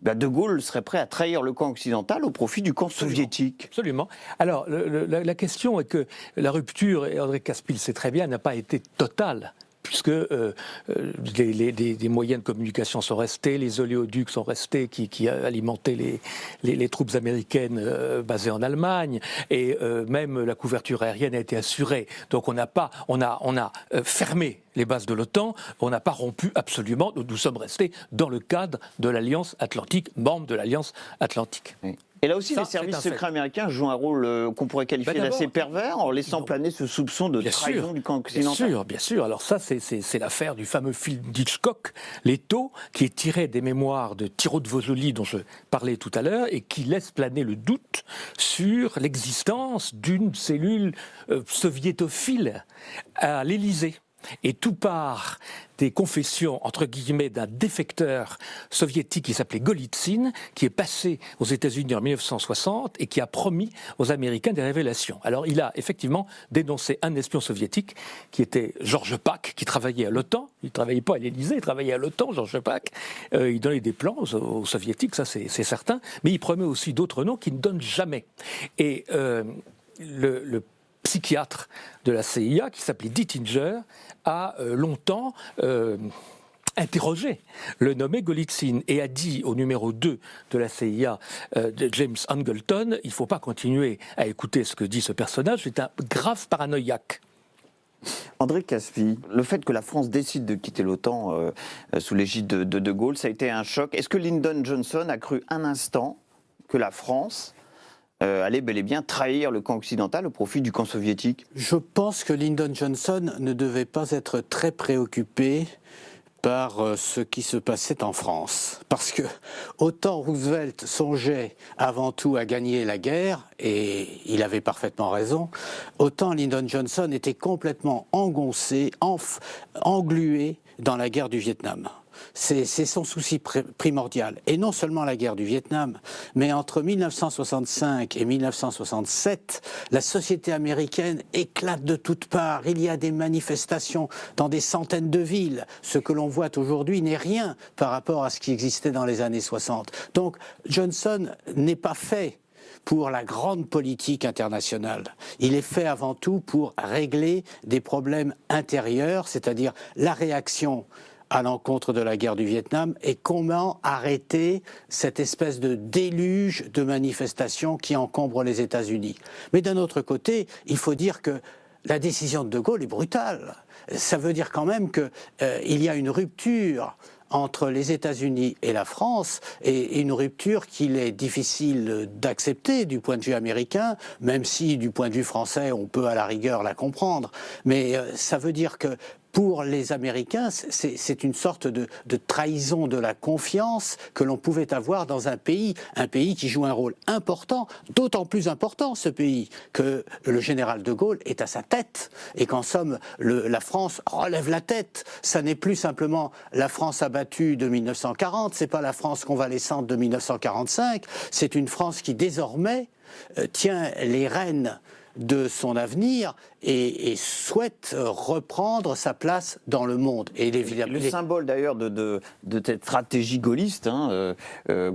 De Gaulle serait prêt à trahir le camp occidental au profit du camp soviétique. Absolument. Alors, la question est que la rupture, et André Caspi le sait très bien, n'a pas été totale. Puisque des moyens de communication sont restés, les oléoducs sont restés qui alimentaient les troupes américaines basées en Allemagne, et même la couverture aérienne a été assurée. Donc on a fermé les bases de l'OTAN, on n'a pas rompu absolument, nous sommes restés dans le cadre de l'Alliance Atlantique, membre de l'Alliance Atlantique. Oui. Et là aussi, Ça, les services c'est un secrets américains jouent un rôle qu'on pourrait qualifier d'assez pervers en laissant planer ce soupçon de trahison du camp occidental. Bien sûr. Alors ça, c'est l'affaire du fameux film d'Hitchcock, Leto, qui est tiré des mémoires de Tiro de Vosoli, dont je parlais tout à l'heure, et qui laisse planer le doute sur l'existence d'une cellule soviétophile à l'Élysée. Et tout part des confessions, entre guillemets, d'un défecteur soviétique qui s'appelait Golitsyn, qui est passé aux États-Unis en 1960 et qui a promis aux Américains des révélations. Alors il a effectivement dénoncé un espion soviétique qui était Georges Pack, qui travaillait à l'OTAN. Il ne travaillait pas à l'Élysée, il travaillait à l'OTAN, Georges Pack. Il donnait des plans aux soviétiques, ça c'est certain, mais il promet aussi d'autres noms qu'il ne donne jamais. Et le psychiatre de la CIA, qui s'appelait Dittinger, a longtemps interrogé le nommé Golitsyn et a dit au numéro 2 de la CIA, de James Angleton, il ne faut pas continuer à écouter ce que dit ce personnage, c'est un grave paranoïaque. André Caspi, le fait que la France décide de quitter l'OTAN sous l'égide de De Gaulle, ça a été un choc. Est-ce que Lyndon Johnson a cru un instant que la France allait bel et bien trahir le camp occidental au profit du camp soviétique? Je pense que Lyndon Johnson ne devait pas être très préoccupé par ce qui se passait en France. Parce que autant Roosevelt songeait avant tout à gagner la guerre, et il avait parfaitement raison, autant Lyndon Johnson était complètement engoncé, englué dans la guerre du Vietnam. C'est son souci primordial. Et non seulement la guerre du Vietnam, mais entre 1965 et 1967, la société américaine éclate de toutes parts. Il y a des manifestations dans des centaines de villes. Ce que l'on voit aujourd'hui n'est rien par rapport à ce qui existait dans les années 60. Donc Johnson n'est pas fait pour la grande politique internationale. Il est fait avant tout pour régler des problèmes intérieurs, c'est-à-dire la réaction à l'encontre de la guerre du Vietnam et comment arrêter cette espèce de déluge de manifestations qui encombre les États-Unis. Mais d'un autre côté, il faut dire que la décision de De Gaulle est brutale. Ça veut dire quand même qu'il y a une rupture entre les États-Unis et la France, et une rupture qu'il est difficile d'accepter du point de vue américain, même si du point de vue français, on peut à la rigueur la comprendre. Mais ça veut dire que pour les Américains, c'est une sorte de trahison de la confiance que l'on pouvait avoir dans un pays qui joue un rôle important, d'autant plus important ce pays, que le général de Gaulle est à sa tête, et qu'en somme, la France relève la tête. Ça n'est plus simplement la France abattue de 1940, c'est pas la France convalescente de 1945, c'est une France qui désormais tient les rênes de son avenir et souhaite reprendre sa place dans le monde. Et le symbole d'ailleurs de cette stratégie gaulliste,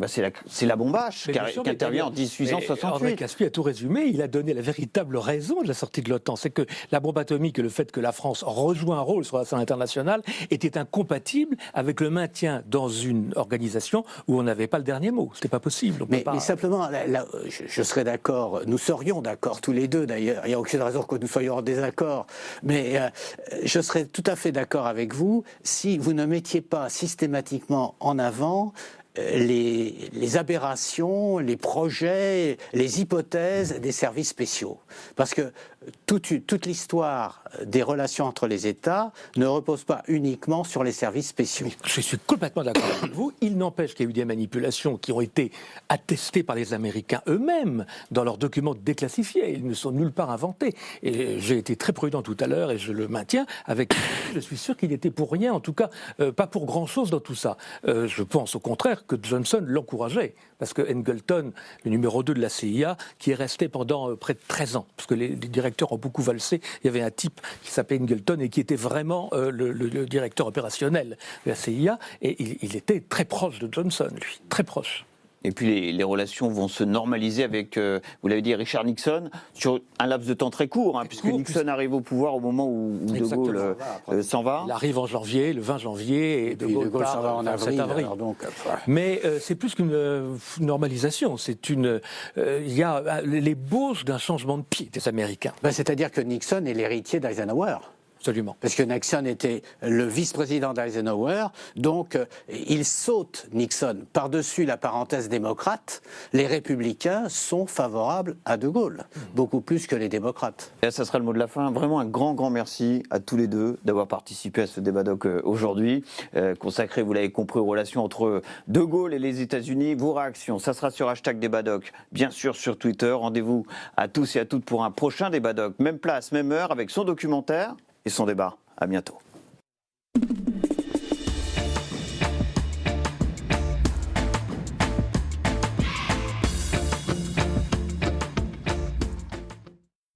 c'est la bombe H qui intervient en 1868. André Caspi a tout résumé, il a donné la véritable raison de la sortie de l'OTAN. C'est que la bombe atomique et le fait que la France rejoue un rôle sur la scène internationale était incompatible avec le maintien dans une organisation où on n'avait pas le dernier mot. C'était pas possible. Mais simplement, je serais d'accord, nous serions d'accord tous les deux d'ailleurs, il n'y a aucune raison que nous soyons en désaccord, mais je serais tout à fait d'accord avec vous si vous ne mettiez pas systématiquement en avant les aberrations, les projets, les hypothèses des services spéciaux. Parce que toute l'histoire des relations entre les États ne repose pas uniquement sur les services spéciaux. Je suis complètement d'accord avec vous. Il n'empêche qu'il y a eu des manipulations qui ont été attestées par les Américains eux-mêmes dans leurs documents déclassifiés. Ils ne sont nulle part inventés. Et j'ai été très prudent tout à l'heure et je le maintiens. Je suis sûr qu'il était pour rien, en tout cas pas pour grand-chose dans tout ça. Je pense au contraire que Johnson l'encourageait. Parce que Angleton, le numéro 2 de la CIA, qui est resté pendant près de 13 ans, parce que les directeurs ont beaucoup valsé, il y avait un type qui s'appelait Angleton et qui était vraiment le directeur opérationnel de la CIA, et il était très proche de Johnson, lui, très proche. Et puis les relations vont se normaliser avec, vous l'avez dit, Richard Nixon, sur un laps de temps très court, puisque Nixon arrive au pouvoir au moment où De Gaulle s'en va. Il arrive en janvier, le 20 janvier, et De Gaulle s'en va en avril. Mais c'est plus qu'une normalisation, il y a l'ébauche d'un changement de pied des Américains. C'est-à-dire que Nixon est l'héritier d'Eisenhower. Absolument. Parce que Nixon était le vice-président d'Eisenhower, donc il saute, Nixon, par-dessus la parenthèse démocrate. Les républicains sont favorables à De Gaulle, beaucoup plus que les démocrates. Et ça sera le mot de la fin. Vraiment un grand merci à tous les deux d'avoir participé à ce débat doc aujourd'hui, consacré, vous l'avez compris, aux relations entre De Gaulle et les États-Unis. Vos réactions, ça sera sur #débatdoc, bien sûr sur Twitter. Rendez-vous à tous et à toutes pour un prochain débat doc. Même place, même heure, avec son documentaire et son débat. À bientôt.